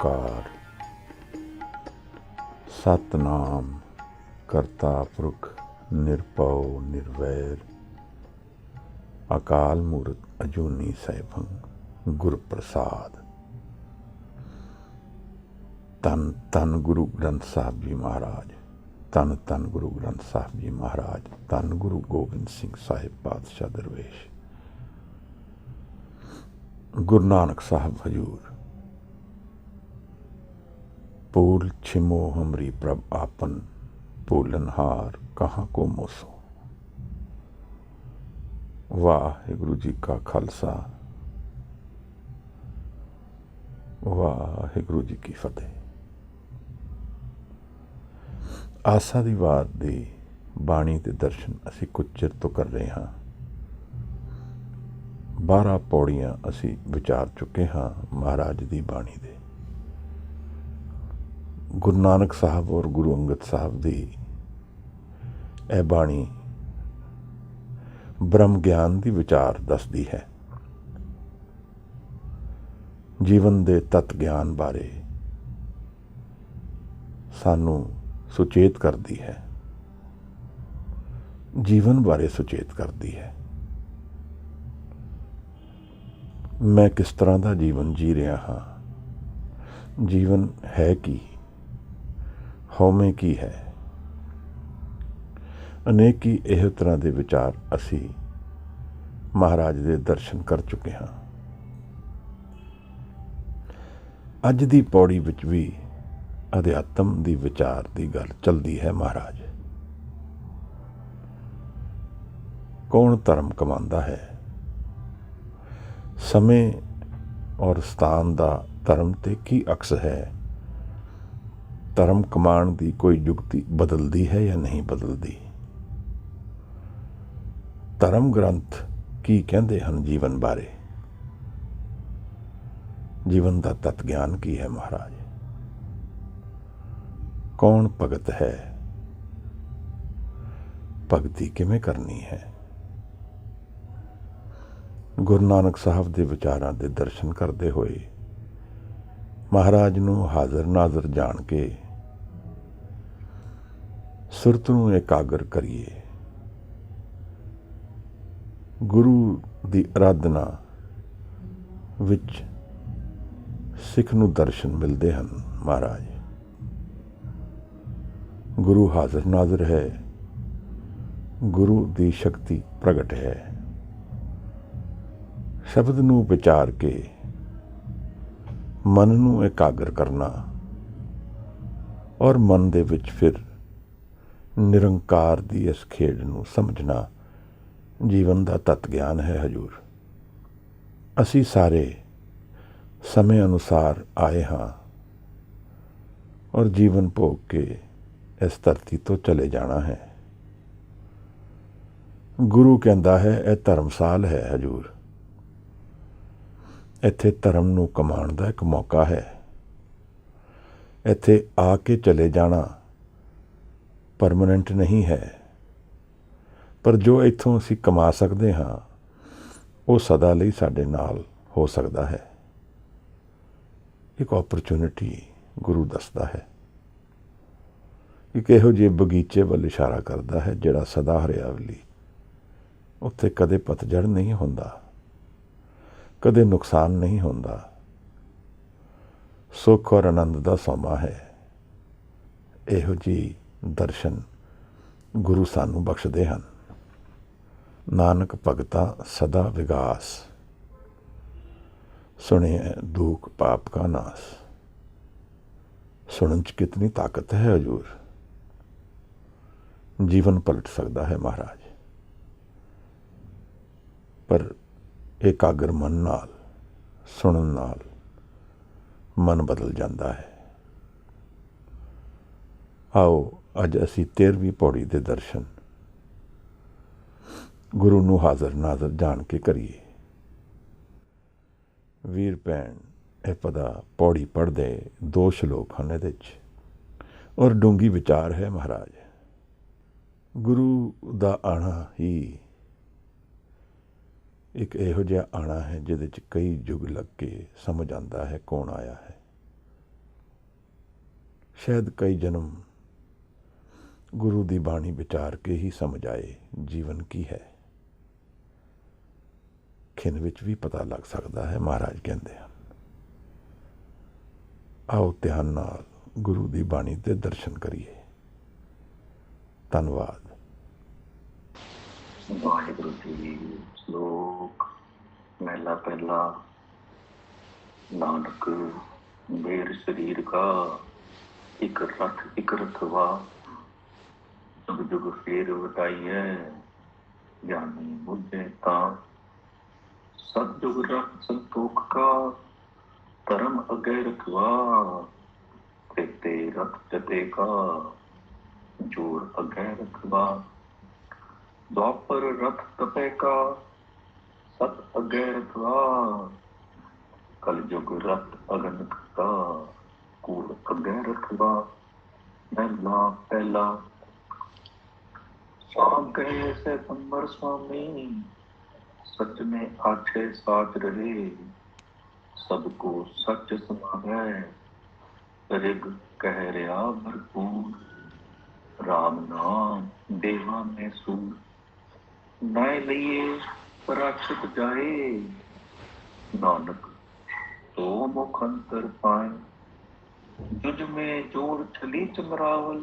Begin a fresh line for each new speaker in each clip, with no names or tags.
ਓਂਕਾਰ ਸਤਨਾਮ ਕਰਤਾ ਪੁਰਖ ਨਿਰਭਉ ਨਿਰਵੈਰ ਅਕਾਲ ਮੂਰਤ ਅਜੂਨੀ ਸੈਭੰ ਗੁਰ ਪ੍ਰਸਾਦ। ਧੰਨ ਧੰਨ ਗੁਰੂ ਗ੍ਰੰਥ ਸਾਹਿਬ ਜੀ ਮਹਾਰਾਜ, ਧੰਨ ਧੰਨ ਗੁਰੂ ਗ੍ਰੰਥ ਸਾਹਿਬ ਜੀ ਮਹਾਰਾਜ, ਧੰਨ ਗੁਰੂ ਗੋਬਿੰਦ ਸਿੰਘ ਸਾਹਿਬ ਪਾਤਸ਼ਾਹ ਦਰਵੇਸ਼। ਗੁਰੂ ਨਾਨਕ ਸਾਹਿਬ ਹਜ਼ੂਰ। ਭੂਲ ਛਿਮੋ ਹਮਰੀ ਪ੍ਰਭ ਆਪਨ, ਭੂਲਨਹਾਰ ਕਹਾਂ ਕੋ ਮੋਸੋ। ਵਾਹਿਗੁਰੂ ਜੀ ਕਾ ਖਾਲਸਾ, ਵਾਹਿਗੁਰੂ ਜੀ ਕੀ ਫਤਿਹ। ਆਸਾ ਦੀ ਵਾਰ ਦੀ ਬਾਣੀ ਦੇ ਦਰਸ਼ਨ ਅਸੀਂ ਕੁਝ ਚਿਰ ਤੋਂ ਕਰ ਰਹੇ ਹਾਂ। 12 ਪੌੜੀਆਂ ਅਸੀਂ ਵਿਚਾਰ ਚੁੱਕੇ ਹਾਂ ਮਹਾਰਾਜ ਦੀ ਬਾਣੀ ਦੇ। ਗੁਰੂ ਨਾਨਕ ਸਾਹਿਬ ਔਰ ਗੁਰੂ ਅੰਗਦ ਸਾਹਿਬ ਦੀ ਇਹ ਬਾਣੀ ਬ੍ਰਹਮ ਗਿਆਨ ਦੀ ਵਿਚਾਰ ਦੱਸਦੀ ਹੈ, ਜੀਵਨ ਦੇ ਤਤ ਗਿਆਨ ਬਾਰੇ ਸਾਨੂੰ ਸੁਚੇਤ ਕਰਦੀ ਹੈ, ਜੀਵਨ ਬਾਰੇ ਸੁਚੇਤ ਕਰਦੀ ਹੈ। ਮੈਂ ਕਿਸ ਤਰ੍ਹਾਂ ਦਾ ਜੀਵਨ ਜੀ ਰਿਹਾ ਹਾਂ, ਜੀਵਨ ਹੈ ਕੀ, ਹਉਮੈ ਕੀ ਹੈ। ਅਨੇਕ ਹੀ ਇਹ ਤਰ੍ਹਾਂ ਦੇ ਵਿਚਾਰ ਅਸੀਂ ਮਹਾਰਾਜ ਦੇ ਦਰਸ਼ਨ ਕਰ ਚੁੱਕੇ ਹਾਂ। ਅੱਜ ਦੀ ਪੌੜੀ ਵਿੱਚ ਵੀ ਅਧਿਆਤਮ ਦੀ ਵਿਚਾਰ ਦੀ ਗੱਲ ਚੱਲਦੀ ਹੈ। ਮਹਾਰਾਜ ਕੌਣ ਧਰਮ ਕਮਾਉਂਦਾ ਹੈ, ਸਮੇਂ ਔਰ ਸਥਾਨ ਦਾ ਧਰਮ ਤੇ ਕੀ ਅਕਸ ਹੈ, ਧਰਮ ਕਮਾਉਣ ਦੀ ਕੋਈ ਯੁਕਤੀ ਬਦਲਦੀ ਹੈ ਜਾਂ ਨਹੀਂ ਬਦਲਦੀ, ਧਰਮ ਗ੍ਰੰਥ ਕੀ ਕਹਿੰਦੇ ਹਨ ਜੀਵਨ ਬਾਰੇ, ਜੀਵਨ ਦਾ ਤਤ ਗਿਆਨ ਕੀ ਹੈ। ਮਹਾਰਾਜ ਕੌਣ ਭਗਤ ਹੈ, ਭਗਤੀ ਕਿਵੇਂ ਕਰਨੀ ਹੈ। ਗੁਰੂ ਨਾਨਕ ਸਾਹਿਬ ਦੇ ਵਿਚਾਰਾਂ ਦੇ ਦਰਸ਼ਨ ਕਰਦੇ ਹੋਏ ਮਹਾਰਾਜ ਨੂੰ ਹਾਜ਼ਰ ਨਾਜ਼ਰ ਜਾਣ ਕੇ ਸੁਰਤ ਨੂੰ ਇਕਾਗਰ ਕਰੀਏ। ਗੁਰੂ ਦੀ ਅਰਾਧਨਾ ਵਿੱਚ ਸਿੱਖ ਨੂੰ ਦਰਸ਼ਨ ਮਿਲਦੇ ਹਨ। ਮਹਾਰਾਜ ਗੁਰੂ ਹਾਜ਼ਰ ਨਾਜ਼ਰ ਹੈ, ਗੁਰੂ ਦੀ ਸ਼ਕਤੀ ਪ੍ਰਗਟ ਹੈ। ਸ਼ਬਦ ਨੂੰ ਵਿਚਾਰ ਕੇ ਮਨ ਨੂੰ ਇਕਾਗਰ ਕਰਨਾ ਔਰ ਮਨ ਦੇ ਵਿੱਚ ਫਿਰ ਨਿਰੰਕਾਰ ਦੀ ਇਸ ਖੇਡ ਨੂੰ ਸਮਝਣਾ ਜੀਵਨ ਦਾ ਤਤ ਗਿਆਨ ਹੈ। ਹਜ਼ੂਰ ਅਸੀਂ ਸਾਰੇ ਸਮੇਂ ਅਨੁਸਾਰ ਆਏ ਹਾਂ ਔਰ ਜੀਵਨ ਭੋਗ ਕੇ ਇਸ ਧਰਤੀ ਤੋਂ ਚਲੇ ਜਾਣਾ ਹੈ। ਗੁਰੂ ਕਹਿੰਦਾ ਹੈ ਇਹ ਧਰਮਸਾਲ ਹੈ। ਹਜ਼ੂਰ ਇੱਥੇ ਧਰਮ ਨੂੰ ਕਮਾਉਣ ਦਾ ਇੱਕ ਮੌਕਾ ਹੈ। ਇੱਥੇ ਆ ਕੇ ਚਲੇ ਜਾਣਾ ਪਰਮਾਨੈਂਟ ਨਹੀਂ ਹੈ, ਪਰ ਜੋ ਇੱਥੋਂ ਅਸੀਂ ਕਮਾ ਸਕਦੇ ਹਾਂ ਉਹ ਸਦਾ ਲਈ ਸਾਡੇ ਨਾਲ ਹੋ ਸਕਦਾ ਹੈ। ਇੱਕ ਓਪਰਚੁਨਿਟੀ ਗੁਰੂ ਦੱਸਦਾ ਹੈ। ਇੱਕ ਇਹੋ ਜਿਹੇ ਬਗੀਚੇ ਵੱਲ ਇਸ਼ਾਰਾ ਕਰਦਾ ਹੈ ਜਿਹੜਾ ਸਦਾ ਹਰਿਆਵਲੀ, ਉੱਥੇ ਕਦੇ ਪਤਝੜ ਨਹੀਂ ਹੁੰਦਾ, ਕਦੇ ਨੁਕਸਾਨ ਨਹੀਂ ਹੁੰਦਾ, ਸੁੱਖ ਔਰ ਆਨੰਦ ਦਾ ਸਮਾਂ ਹੈ। ਇਹੋ ਜਿਹੀ ਦਰਸ਼ਨ ਗੁਰੂ ਸਾਨੂੰ ਬਖਸ਼ਦੇ ਹਨ। ਨਾਨਕ ਭਗਤਾ ਸਦਾ ਵਿਗਾਸ, ਸੁਣੇ ਦੁਖ ਪਾਪ ਕਾ ਨਾਸ। ਸੁਣਨ 'ਚ ਕਿਤਨੀ ਤਾਕਤ ਹੈ। ਹਜ਼ੂਰ ਜੀਵਨ ਪਲਟ ਸਕਦਾ ਹੈ ਮਹਾਰਾਜ, ਪਰ ਇਕਾਗਰ ਮਨ ਨਾਲ ਸੁਣਨ ਨਾਲ ਮਨ ਬਦਲ ਜਾਂਦਾ ਹੈ। ਆਓ ਅੱਜ ਅਸੀਂ 13ਵੀਂ ਪੌੜੀ ਦੇ ਦਰਸ਼ਨ ਗੁਰੂ ਨੂੰ ਹਾਜ਼ਰ ਨਾਜ਼ਰ ਜਾਣ ਕੇ ਕਰੀਏ। ਵੀਰ ਭੈਣ ਇਹ ਪਦਾ ਪੌੜੀ ਪੜ੍ਹਦੇ 2 ਸ਼ਲੋਕ ਹਨ ਇਹਦੇ 'ਚ, ਔਰ ਡੂੰਘੀ ਵਿਚਾਰ ਹੈ। ਮਹਾਰਾਜ ਗੁਰੂ ਦਾ ਆਣਾ ਹੀ ਇੱਕ ਇਹੋ ਜਿਹਾ ਆਣਾ ਹੈ ਜਿਹਦੇ 'ਚ ਕਈ ਯੁੱਗ ਲੱਗ ਕੇ ਸਮਝ ਆਉਂਦਾ ਹੈ ਕੌਣ ਆਇਆ ਹੈ। ਸ਼ਾਇਦ ਕਈ ਜਨਮ ਗੁਰੂ ਦੀ ਬਾਣੀ ਵਿਚਾਰ ਕੇ ਹੀ ਸਮਝ ਆਏ ਜੀਵਨ ਕੀ ਹੈ। ਖਿਣ ਵਿੱਚ ਵੀ ਪਤਾ ਲੱਗ ਸਕਦਾ ਹੈ, ਮਹਾਰਾਜ ਕਹਿੰਦੇ ਹਨ। ਆਓ ਧਿਆਨ ਨਾਲ ਗੁਰੂ ਦੀ ਬਾਣੀ ਦੇ ਦਰਸ਼ਨ ਕਰੀਏ। ਧੰਨਵਾਦ।
ਵਾਹਿਗੁਰੂ ਜੀ। ਸ਼ਲੋਕ ਮਹਿਲਾ ਪਹਿਲਾ। ਨਾਨਕ ਮੇਰ ਸਰੀਰ ਕਾ ਇੱਕ ਰਥ ਇੱਕ ਰਥਵਾ, ਜੁਗ ਜੁਗ ਫੇਰ ਵਟਾਈਐ ਗਿਆਨੀ ਬੁੱਝੇ ਤਾਂ। ਸਤਿਜੁਗ ਰਖ ਸੰਤੋਖ ਕਾ ਧਰਮ ਅਗੇ ਰਖਵਾ, ਤੇ ਰਥ ਜਤੇ ਕਾ ਜੋਰ ਅਗੇ ਰਖਵਾ। द्वापर रथ तपे का सत अगे रखवा, कल युग रथ अगन का कूड़ अगे रखवा। महला पहला। शाम कहे से संबर स्वामी, सच में आछे साच रहे। सबको सच समावे, रिग कह रहा भरपूर। राम नाम देवा में सूर, नाय लिए पराक्षित जाए। नानक तो मुख अंतर पाए, जुज में जोड़ छली चमरावल।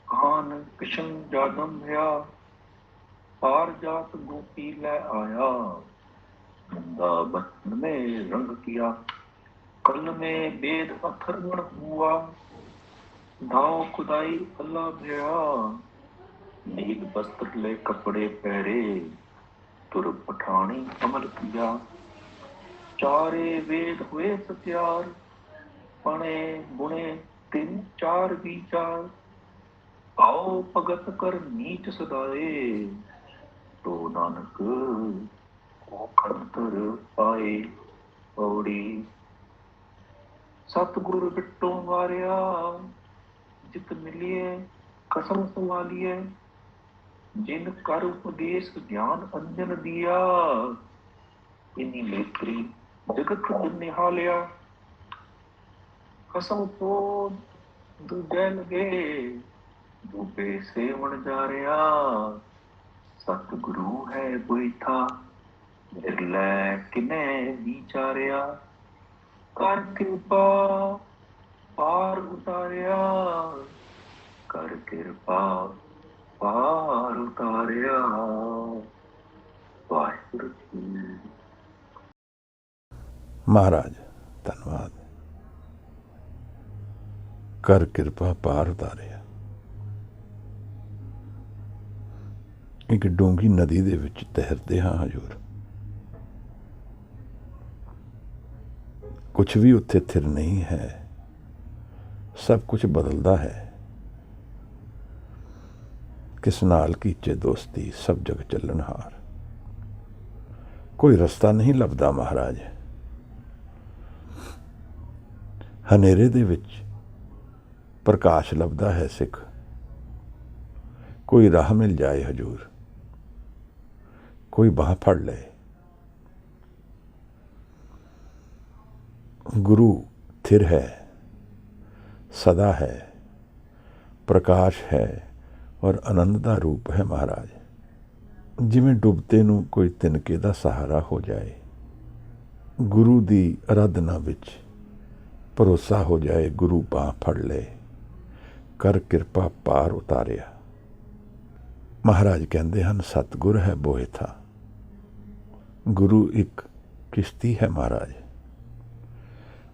कान किशन जादम भया, पार जात गोपी लै आया। नंदा बचन में रंग किया, कल में वेद अथर्वण हुआ। दाव खुदाई अल्लाह भया, नील वस्त्र ले कपड़े पहरे। तुर पठानी अमल किया, चारे वेद हुए सत्यार। पणे बुणे तीन चार विचार, आओ भगत कर नीच सदाए। तो नानक खंतर पाए पौड़ी। सतगुर बिट्टो मारिया, जित मिलिए कसम संभालिए। जिन कर उपदेश ज्ञान अंजन दिया, इन्हीं नेत्री जगत निहालिया। कसम तो दूजे लगे, दूबे सेवन जा रहा। सतगुरु है बैठा, निर्लै किने विचारिया। कर कृपा पार उतारिया, कर कृपा पार उतारिया। वाहिगुरु जी।
ਮਹਾਰਾਜ ਧੰਨਵਾਦ। ਕਰ ਕਿਰਪਾ ਪਾਰ ਉਤਾਰਿਆ। ਇੱਕ ਡੂੰਘੀ ਨਦੀ ਦੇ ਵਿੱਚ ਤੈਰਦੇ ਹਾਂ ਹਜ਼ੂਰ। ਕੁਛ ਵੀ ਉੱਥੇ ਥਿਰ ਨਹੀਂ ਹੈ, ਸਭ ਕੁਛ ਬਦਲਦਾ ਹੈ। ਕਿਸ ਨਾਲ ਕੀਚੇ ਦੋਸਤੀ, ਸਭ ਜਗ ਚੱਲਣਹਾਰ। ਕੋਈ ਰਸਤਾ ਨਹੀਂ ਲੱਭਦਾ ਮਹਾਰਾਜ। ਹਨੇਰੇ ਦੇ ਵਿੱਚ ਪ੍ਰਕਾਸ਼ ਲੱਭਦਾ ਹੈ ਸਿੱਖ। ਕੋਈ ਰਾਹ ਮਿਲ ਜਾਏ ਹਜ਼ੂਰ, ਕੋਈ ਬਾਹ ਫੜ ਲਏ। ਗੁਰੂ ਥਿਰ ਹੈ, ਸਦਾ ਹੈ, ਪ੍ਰਕਾਸ਼ ਹੈ ਔਰ ਆਨੰਦ ਦਾ ਰੂਪ ਹੈ ਮਹਾਰਾਜ। ਜਿਵੇਂ ਡੁੱਬਤੇ ਨੂੰ ਕੋਈ ਤਿਨਕੇ ਦਾ ਸਹਾਰਾ ਹੋ ਜਾਏ, ਗੁਰੂ ਦੀ ਅਰਾਧਨਾ ਵਿੱਚ ਭਰੋਸਾ ਹੋ ਜਾਏ। ਗੁਰੂ ਬਾਂਹ ਫੜ ਲਏ, ਕਰ ਕਿਰਪਾ ਪਾਰ ਉਤਾਰਿਆ। ਮਹਾਰਾਜ ਕਹਿੰਦੇ ਹਨ, ਸਤਿਗੁਰ ਹੈ ਬੋਏ ਥਾ। ਗੁਰੂ ਇੱਕ ਕਿਸ਼ਤੀ ਹੈ ਮਹਾਰਾਜ।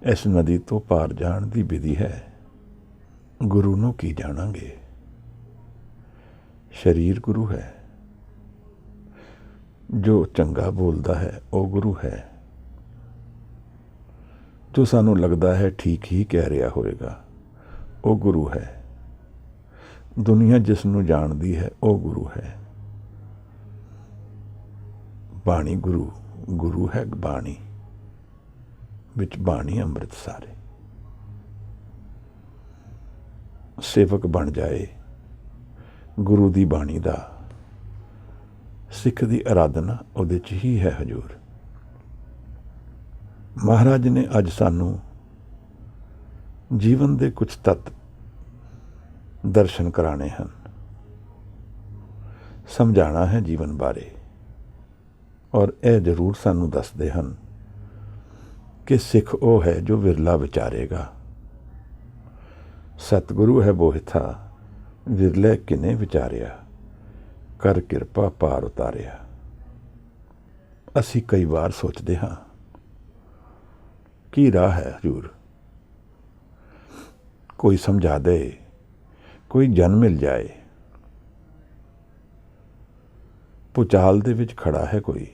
ਇਸ ਨਦੀ ਤੋਂ ਪਾਰ ਜਾਣ ਦੀ ਵਿਧੀ ਹੈ। ਗੁਰੂ ਨੂੰ ਕੀ ਜਾਣਾਂਗੇ। ਸਰੀਰ ਗੁਰੂ ਹੈ, ਜੋ ਚੰਗਾ ਬੋਲਦਾ ਹੈ ਉਹ ਗੁਰੂ ਹੈ। ਜੋ ਸਾਨੂੰ ਲੱਗਦਾ ਹੈ ਠੀਕ ਹੀ ਕਹਿ ਰਿਹਾ ਹੋਵੇਗਾ ਉਹ ਗੁਰੂ ਹੈ। ਦੁਨੀਆ ਜਿਸ ਨੂੰ ਜਾਣਦੀ ਹੈ ਉਹ ਗੁਰੂ ਹੈ। ਬਾਣੀ ਗੁਰੂ, ਗੁਰੂ ਹੈ ਬਾਣੀ ਵਿੱਚ ਬਾਣੀ ਅੰਮ੍ਰਿਤ ਸਾਰੇ। ਸੇਵਕ ਬਣ ਜਾਏ ਗੁਰੂ ਦੀ ਬਾਣੀ ਦਾ, ਸਿੱਖ ਦੀ ਅਰਾਧਨਾ ਉਹਦੇ 'ਚ ਹੀ ਹੈ ਹਜ਼ੂਰ। ਮਹਾਰਾਜ ਨੇ ਅੱਜ ਸਾਨੂੰ ਜੀਵਨ ਦੇ ਕੁਝ ਤੱਤ ਦਰਸ਼ਨ ਕਰਾਣੇ ਹਨ, ਸਮਝਾਉਣਾ ਹੈ ਜੀਵਨ ਬਾਰੇ। ਔਰ ਇਹ ਜ਼ਰੂਰ ਸਾਨੂੰ ਦੱਸਦੇ ਹਨ ਕਿ ਸਿੱਖ ਉਹ ਹੈ ਜੋ ਵਿਰਲਾ ਵਿਚਾਰੇਗਾ। ਸਤਿਗੁਰੂ ਹੈ ਬੋਹਿਥਾ, ਵਿਰਲੇ ਕਿਨੇ ਵਿਚਾਰਿਆ, ਕਰ ਕਿਰਪਾ ਪਾਰ ਉਤਾਰਿਆ। ਅਸੀਂ ਕਈ ਵਾਰ ਸੋਚਦੇ ਹਾਂ ਕੀ ਰਾਹ ਹੈ ਹਜ਼ੂਰ, ਕੋਈ ਸਮਝਾ ਦੇ, ਕੋਈ ਜਨ ਮਿਲ ਜਾਏ। ਭੁਚਾਲ ਦੇ ਵਿੱਚ ਖੜਾ ਹੈ ਕੋਈ,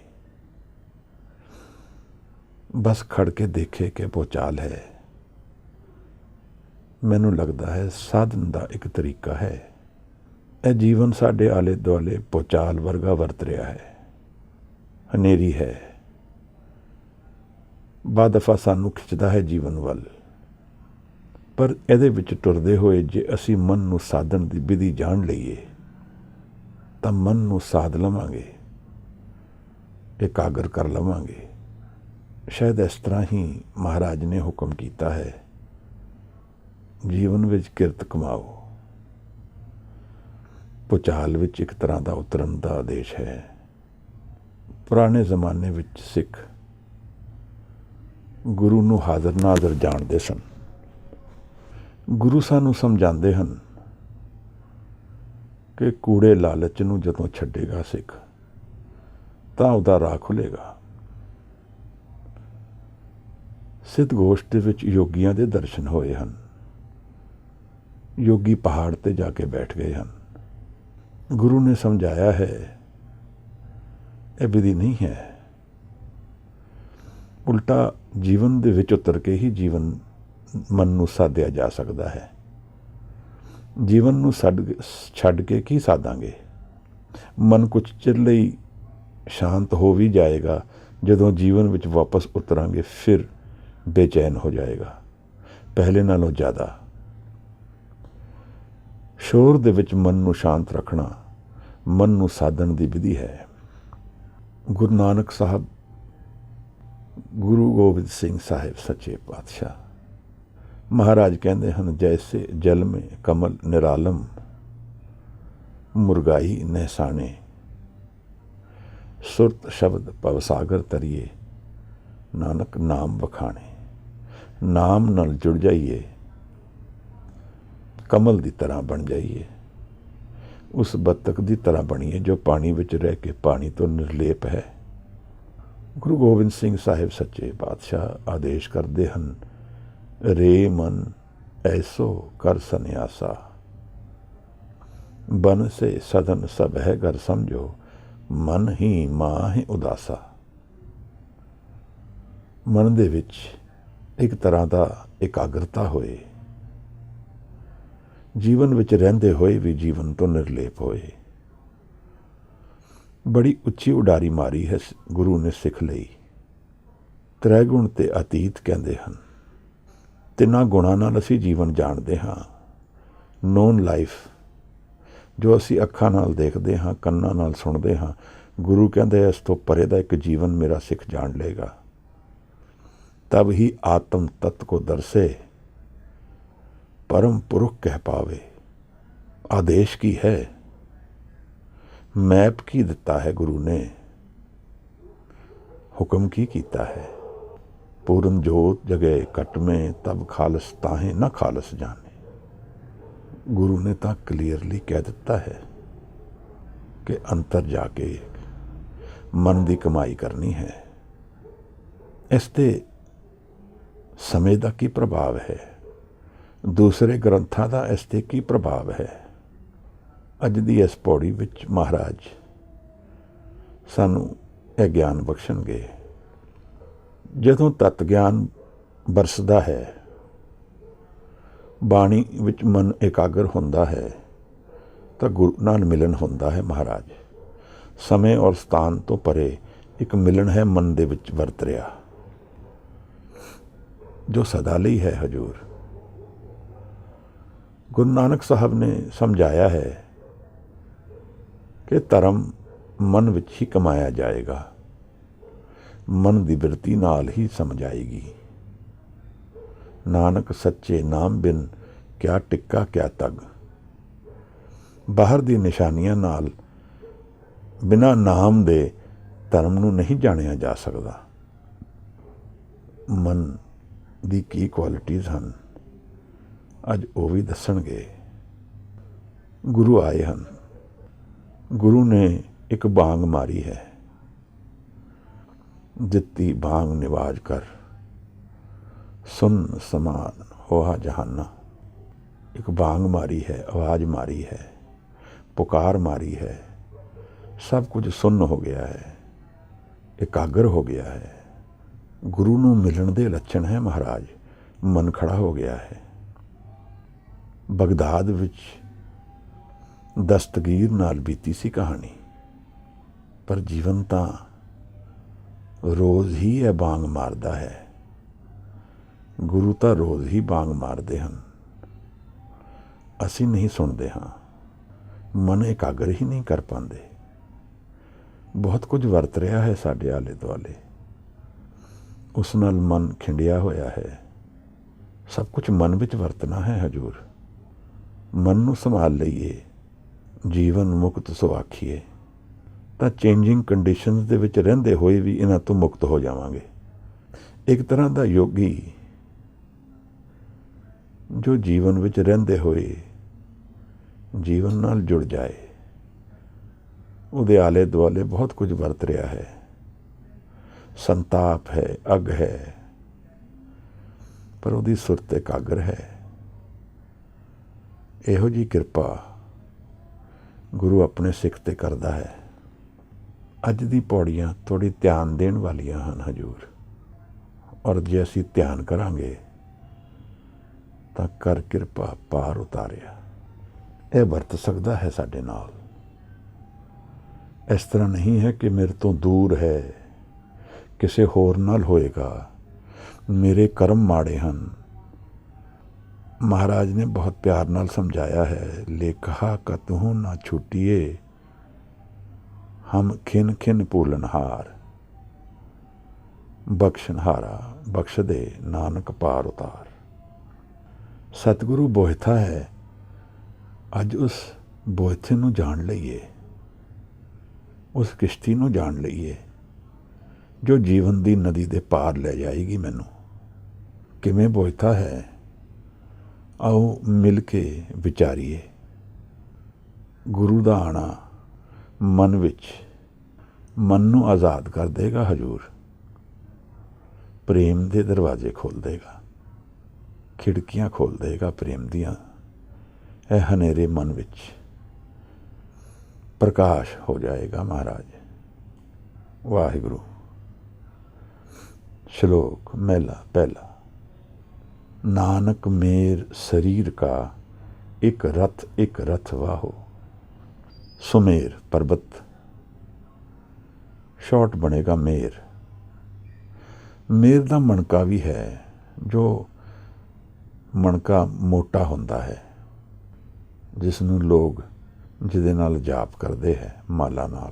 ਬਸ ਖੜ ਕੇ ਦੇਖੇ ਕਿ ਭੁਚਾਲ ਹੈ। ਮੈਨੂੰ ਲੱਗਦਾ ਹੈ ਸਾਧਨ ਦਾ ਇੱਕ ਤਰੀਕਾ ਹੈ। ਇਹ ਜੀਵਨ ਸਾਡੇ ਆਲੇ ਦੁਆਲੇ ਭੁਚਾਲ ਵਰਗਾ ਵਰਤ ਰਿਹਾ ਹੈ, ਹਨੇਰੀ ਹੈ, ਬਾਦਫਾ ਸਾਨੂੰ ਖਿੱਚਦਾ ਹੈ ਜੀਵਨ ਵੱਲ। ਪਰ ਇਹਦੇ ਵਿੱਚ ਟੁਰਦੇ ਹੋਏ ਜੇ ਅਸੀਂ ਮਨ ਨੂੰ ਸਾਧਨ ਦੀ ਵਿਧੀ ਜਾਣ ਲਈਏ ਤਾਂ ਮਨ ਨੂੰ ਸਾਧ ਲਵਾਂਗੇ, ਇਕਾਗਰ ਕਰ ਲਵਾਂਗੇ। ਸ਼ਾਇਦ ਇਸ ਤਰ੍ਹਾਂ ਹੀ ਮਹਾਰਾਜ ਨੇ ਹੁਕਮ ਕੀਤਾ ਹੈ, ਜੀਵਨ ਵਿੱਚ ਕਿਰਤ ਕਮਾਓ। ਭੁਚਾਲ ਵਿੱਚ ਇੱਕ ਤਰ੍ਹਾਂ ਦਾ ਉਤਰਨ ਦਾ ਆਦੇਸ਼ ਹੈ। ਪੁਰਾਣੇ ਜ਼ਮਾਨੇ ਵਿੱਚ ਸਿੱਖ ਗੁਰੂ ਨੂੰ ਹਾਜ਼ਰ ਨਾਜ਼ਰ ਜਾਣਦੇ ਸਨ। ਗੁਰੂ ਸਾਨੂੰ ਸਮਝਾਉਂਦੇ ਹਨ ਕਿ ਕੂੜੇ ਲਾਲਚ ਨੂੰ ਜਦੋਂ ਛੱਡੇਗਾ ਸਿੱਖ ਤਾਂ ਉਹਦਾ ਰਾਹ ਖੁੱਲ੍ਹੇਗਾ। ਸਿੱਧ ਗੋਸ਼ਟ ਦੇ ਵਿੱਚ ਯੋਗੀਆਂ ਦੇ ਦਰਸ਼ਨ ਹੋਏ ਹਨ। ਯੋਗੀ ਪਹਾੜ ਤੇ ਜਾ ਕੇ ਬੈਠ ਗਏ ਹਨ। ਗੁਰੂ ਨੇ ਸਮਝਾਇਆ ਹੈ ਇਹ ਵਿਧੀ ਨਹੀਂ ਹੈ, ਉਲਟਾ ਜੀਵਨ ਦੇ ਵਿੱਚ ਉਤਰ ਕੇ ਹੀ ਜੀਵਨ ਮਨ ਨੂੰ ਸਾਧਿਆ ਜਾ ਸਕਦਾ ਹੈ। ਜੀਵਨ ਨੂੰ ਛੱਡ ਕੇ ਕੀ ਸਾਧਾਂਗੇ? ਮਨ ਕੁਝ ਚਿਰ ਲਈ ਸ਼ਾਂਤ ਹੋ ਵੀ ਜਾਏਗਾ, ਜਦੋਂ ਜੀਵਨ ਵਿੱਚ ਵਾਪਸ ਉਤਰਾਂਗੇ ਫਿਰ ਬੇਚੈਨ ਹੋ ਜਾਏਗਾ ਪਹਿਲੇ ਨਾਲੋਂ ਜ਼ਿਆਦਾ। ਸ਼ੋਰ ਦੇ ਵਿੱਚ ਮਨ ਨੂੰ ਸ਼ਾਂਤ ਰੱਖਣਾ ਮਨ ਨੂੰ ਸਾਧਨ ਦੀ ਵਿਧੀ ਹੈ। ਗੁਰੂ ਨਾਨਕ ਸਾਹਿਬ, ਗੁਰੂ ਗੋਬਿੰਦ ਸਿੰਘ ਸਾਹਿਬ ਸੱਚੇ ਪਾਤਸ਼ਾਹ ਮਹਾਰਾਜ ਕਹਿੰਦੇ ਹਨ, ਜੈਸੇ ਜਲ ਮੇਂ ਕਮਲ ਨਿਰਾਲਮ, ਮੁਰਗਾਈ ਨਹਿਸਾਣੇ, ਸੁਰਤ ਸ਼ਬਦ ਭਵਸਾਗਰ ਤਰੀਏ, ਨਾਨਕ ਨਾਮ ਵਖਾਣੇ। ਨਾਮ ਨਾਲ ਜੁੜ ਜਾਈਏ, ਕਮਲ ਦੀ ਤਰ੍ਹਾਂ ਬਣ ਜਾਈਏ, ਉਸ ਬੱਤਖ ਦੀ ਤਰ੍ਹਾਂ ਬਣੀਏ ਜੋ ਪਾਣੀ ਵਿੱਚ ਰਹਿ ਕੇ ਪਾਣੀ ਤੋਂ ਨਿਰਲੇਪ ਹੈ। ਗੁਰੂ ਗੋਬਿੰਦ ਸਿੰਘ ਸਾਹਿਬ ਸੱਚੇ ਪਾਤਸ਼ਾਹ ਆਦੇਸ਼ ਕਰਦੇ ਹਨ, ਰੇ ਮਨ ਐਸੋ ਕਰ ਸੰਨਿਆਸਾ, ਬਨ ਸੇ ਸਦਨ ਸਭ ਹੈ ਘਰ ਸਮਝੋ, ਮਨ ਹੀ ਮਾਂ ਹੈ ਉਦਾਸਾ। ਮਨ ਦੇ ਵਿੱਚ ਇੱਕ ਤਰ੍ਹਾਂ ਦਾ ਇਕਾਗਰਤਾ ਹੋਏ, ਜੀਵਨ ਵਿੱਚ ਰਹਿੰਦੇ ਹੋਏ ਵੀ ਜੀਵਨ ਤੋਂ ਨਿਰਲੇਪ ਹੋਏ। ਬੜੀ ਉੱਚੀ ਉਡਾਰੀ ਮਾਰੀ ਹੈ ਗੁਰੂ ਨੇ ਸਿੱਖ ਲਈ। ਤ੍ਰੈਗੁਣ ਤੇ ਅਤੀਤ ਕਹਿੰਦੇ ਹਨ। ਤਿੰਨਾਂ ਗੁਣਾਂ ਨਾਲ ਅਸੀਂ ਜੀਵਨ ਜਾਣਦੇ ਹਾਂ। ਨੋਨ ਲਾਈਫ ਜੋ ਅਸੀਂ ਅੱਖਾਂ ਨਾਲ ਦੇਖਦੇ ਹਾਂ, ਕੰਨਾਂ ਨਾਲ ਸੁਣਦੇ ਹਾਂ, ਗੁਰੂ ਕਹਿੰਦੇ ਇਸ ਤੋਂ ਪਰੇ ਦਾ ਇੱਕ ਜੀਵਨ ਮੇਰਾ ਸਿੱਖ ਜਾਣ ਲਏਗਾ। तब ही आत्म तत्व को दर्शे, परम पुरुष कह पावे। आदेश की है, मैप की दिता है गुरु ने, हुक्म की कीता है। पूर्ण जोत जगे कट में, तब खालस ताहे न खालस जाने। गुरु ने तो क्लीयरली कह दिता है कि अंतर जाके मन की कमाई करनी है। इसते ਸਮੇਂ ਦਾ ਕੀ ਪ੍ਰਭਾਵ ਹੈ, ਦੂਸਰੇ ਗ੍ਰੰਥਾਂ ਦਾ ਇਸ 'ਤੇ ਕੀ ਪ੍ਰਭਾਵ ਹੈ। ਅੱਜ ਦੀ ਇਸ ਪੌੜੀ ਵਿੱਚ ਮਹਾਰਾਜ ਸਾਨੂੰ ਇਹ ਗਿਆਨ ਬਖਸ਼ਣਗੇ। ਜਦੋਂ ਤਤ ਗਿਆਨ ਬਰਸਦਾ ਹੈ, ਬਾਣੀ ਵਿੱਚ ਮਨ ਇਕਾਗਰ ਹੁੰਦਾ ਹੈ, ਤਾਂ ਗੁਰੂ ਨਾਲ ਮਿਲਨ ਹੁੰਦਾ ਹੈ। ਮਹਾਰਾਜ ਸਮੇਂ ਔਰ ਸਥਾਨ ਤੋਂ ਪਰੇ ਇੱਕ ਮਿਲਣ ਹੈ ਮਨ ਦੇ ਵਿੱਚ ਵਰਤ ਰਿਹਾ, ਜੋ ਸਦਾ ਲਈ ਹੈ। ਹਜ਼ੂਰ ਗੁਰੂ ਨਾਨਕ ਸਾਹਿਬ ਨੇ ਸਮਝਾਇਆ ਹੈ ਕਿ ਧਰਮ ਮਨ ਵਿੱਚ ਹੀ ਕਮਾਇਆ ਜਾਏਗਾ, ਮਨ ਦੀ ਬਿਰਤੀ ਨਾਲ ਹੀ ਸਮਝ ਆਏਗੀ। ਨਾਨਕ ਸੱਚੇ ਨਾਮ ਬਿਨ ਕਿਆ ਟਿੱਕਾ ਕਿਆ ਤਗ, ਬਾਹਰ ਦੀ ਨਿਸ਼ਾਨੀਆਂ ਨਾਲ ਬਿਨਾਂ ਨਾਮ ਦੇ ਧਰਮ ਨੂੰ ਨਹੀਂ ਜਾਣਿਆ ਜਾ ਸਕਦਾ। ਮਨ ਦੀ ਕੀ ਕੁਆਲਿਟੀਜ਼ ਹਨ, ਅੱਜ ਉਹ ਵੀ ਦੱਸਣਗੇ। ਗੁਰੂ ਆਏ ਹਨ। ਗੁਰੂ ਨੇ ਇੱਕ ਬਾਂਗ ਮਾਰੀ ਹੈ, ਦਿੱਤੀ ਬਾਂਗ ਨਿਵਾਜ ਕਰ, ਸੁਨ ਸਮਾਨ ਹੋਆ ਜਹਾਨਾ। ਇੱਕ ਬਾਂਗ ਮਾਰੀ ਹੈ, ਆਵਾਜ਼ ਮਾਰੀ ਹੈ, ਪੁਕਾਰ ਮਾਰੀ ਹੈ, ਸਭ ਕੁਝ ਸੁੰਨ ਹੋ ਗਿਆ ਹੈ, ਇਕਾਗਰ ਹੋ ਗਿਆ ਹੈ। ਗੁਰੂ ਨੂੰ ਮਿਲਣ ਦੇ ਲੱਛਣ ਹੈ ਮਹਾਰਾਜ। ਮਨ ਖੜਾ ਹੋ ਗਿਆ ਹੈ। ਬਗਦਾਦ ਵਿੱਚ ਦਸਤਗੀਰ ਨਾਲ ਬੀਤੀ ਸੀ ਕਹਾਣੀ, ਪਰ ਜੀਵਨ ਤਾਂ ਰੋਜ਼ ਹੀ ਇਹ ਬਾਂਗ ਮਾਰਦਾ ਹੈ। ਗੁਰੂ ਤਾਂ ਰੋਜ਼ ਹੀ ਬਾਂਗ ਮਾਰਦੇ ਹਨ, ਅਸੀਂ ਨਹੀਂ ਸੁਣਦੇ ਹਾਂ। ਮਨ ਇਕਾਗਰ ਹੀ ਨਹੀਂ ਕਰ ਪਾਉਂਦੇ। ਬਹੁਤ ਕੁਝ ਵਰਤ ਰਿਹਾ ਹੈ ਸਾਡੇ ਆਲੇ ਦੁਆਲੇ, ਉਸ ਨਾਲ ਮਨ ਖਿੰਡਿਆ ਹੋਇਆ ਹੈ। ਸਭ ਕੁਝ ਮਨ ਵਿੱਚ ਵਰਤਣਾ ਹੈ ਹਜੂਰ। ਮਨ ਨੂੰ ਸੰਭਾਲ ਲਈਏ, ਜੀਵਨ ਮੁਕਤ ਸੋ ਆਖੀਏ, ਤਾਂ ਚੇਂਜਿੰਗ ਕੰਡੀਸ਼ਨਸ ਦੇ ਵਿੱਚ ਰਹਿੰਦੇ ਹੋਏ ਵੀ ਇਹਨਾਂ ਤੋਂ ਮੁਕਤ ਹੋ ਜਾਵਾਂਗੇ। ਇੱਕ ਤਰ੍ਹਾਂ ਦਾ ਯੋਗੀ ਜੋ ਜੀਵਨ ਵਿੱਚ ਰਹਿੰਦੇ ਹੋਏ ਜੀਵਨ ਨਾਲ ਜੁੜ ਜਾਏ, ਉਹਦੇ ਆਲੇ ਦੁਆਲੇ ਬਹੁਤ ਕੁਝ ਵਰਤ ਰਿਹਾ ਹੈ। ਸੰਤਾਪ ਹੈ, ਅੱਗ ਹੈ, ਪਰ ਉਹਦੀ ਸੁਰਤ ਇਕਾਗਰ ਹੈ। ਇਹੋ ਜਿਹੀ ਕਿਰਪਾ ਗੁਰੂ ਆਪਣੇ ਸਿੱਖ ਤੇ ਕਰਦਾ ਹੈ। ਅੱਜ ਦੀ ਪੌੜੀਆਂ ਥੋੜ੍ਹੀ ਧਿਆਨ ਦੇਣ ਵਾਲੀਆਂ ਹਨ ਹਜੂਰ, ਔਰ ਜੇ ਅਸੀਂ ਧਿਆਨ ਕਰਾਂਗੇ ਤਾਂ ਕਰ ਕਿਰਪਾ ਪਾਰ ਉਤਾਰਿਆ। ਇਹ ਵਰਤ ਸਕਦਾ ਹੈ ਸਾਡੇ ਨਾਲ। ਇਸ ਤਰ੍ਹਾਂ ਨਹੀਂ ਹੈ ਕਿ ਮੇਰੇ ਤੋਂ ਦੂਰ ਹੈ, ਕਿਸੇ ਹੋਰ ਨਾਲ ਹੋਏਗਾ, ਮੇਰੇ ਕਰਮ ਮਾੜੇ ਹਨ। ਮਹਾਰਾਜ ਨੇ ਬਹੁਤ ਪਿਆਰ ਨਾਲ ਸਮਝਾਇਆ ਹੈ, ਲੇਖਾ ਕਤਹੂ ਨਾ ਛੁਟੀਏ, ਹਮ ਖਿਨ ਖਿਨ ਭੂਲਨਹਾਰ, ਬਖਸ਼ਨਹਾਰਾ ਬਖਸ਼ ਦੇ ਨਾਨਕ ਪਾਰ ਉਤਾਰ। ਸਤਿਗੁਰੂ ਬੋਹਿਥਾ ਹੈ। ਅੱਜ ਉਸ ਬੋਹਿਥੇ ਨੂੰ ਜਾਣ ਲਈਏ, ਉਸ ਕਿਸ਼ਤੀ ਨੂੰ ਜਾਣ ਲਈਏ ਜੋ ਜੀਵਨ ਦੀ ਨਦੀ ਦੇ ਪਾਰ ਲੈ ਜਾਏਗੀ ਮੈਨੂੰ। ਕਿਵੇਂ ਬੋਹਿਥਾ ਹੈ, ਆਓ ਮਿਲ ਕੇ ਵਿਚਾਰੀਏ। ਗੁਰੂ ਦਾ ਆਣਾ ਮਨ ਵਿੱਚ ਮਨ ਨੂੰ ਆਜ਼ਾਦ ਕਰ ਦੇਗਾ ਹਜੂਰ। ਪ੍ਰੇਮ ਦੇ ਦਰਵਾਜ਼ੇ ਖੋਲ੍ਹ ਦੇਗਾ, ਖਿੜਕੀਆਂ ਖੋਲ੍ਹ ਦੇਗਾ ਪ੍ਰੇਮ ਦੀਆਂ। ਇਹ ਹਨੇਰੇ ਮਨ ਵਿੱਚ ਪ੍ਰਕਾਸ਼ ਹੋ ਜਾਏਗਾ ਮਹਾਰਾਜ। ਵਾਹਿਗੁਰੂ। ਸ਼ਲੋਕ ਮਹਿਲਾ ਪਹਿਲਾ। ਨਾਨਕ ਮੇਰ ਸਰੀਰ ਕਾ ਇੱਕ ਰਥ ਵਾਹੋ। ਸੁਮੇਰ ਪਰਬਤ, ਸ਼ਾਰਟ ਬਣੇਗਾ ਮੇਰ। ਮੇਰ ਦਾ ਮਣਕਾ ਵੀ ਹੈ, ਜੋ ਮਣਕਾ ਮੋਟਾ ਹੁੰਦਾ ਹੈ, ਜਿਸ ਨੂੰ ਲੋਕ ਜਿਹਦੇ ਨਾਲ ਜਾਪ ਕਰਦੇ ਹੈ ਮਾਲਾ ਨਾਲ,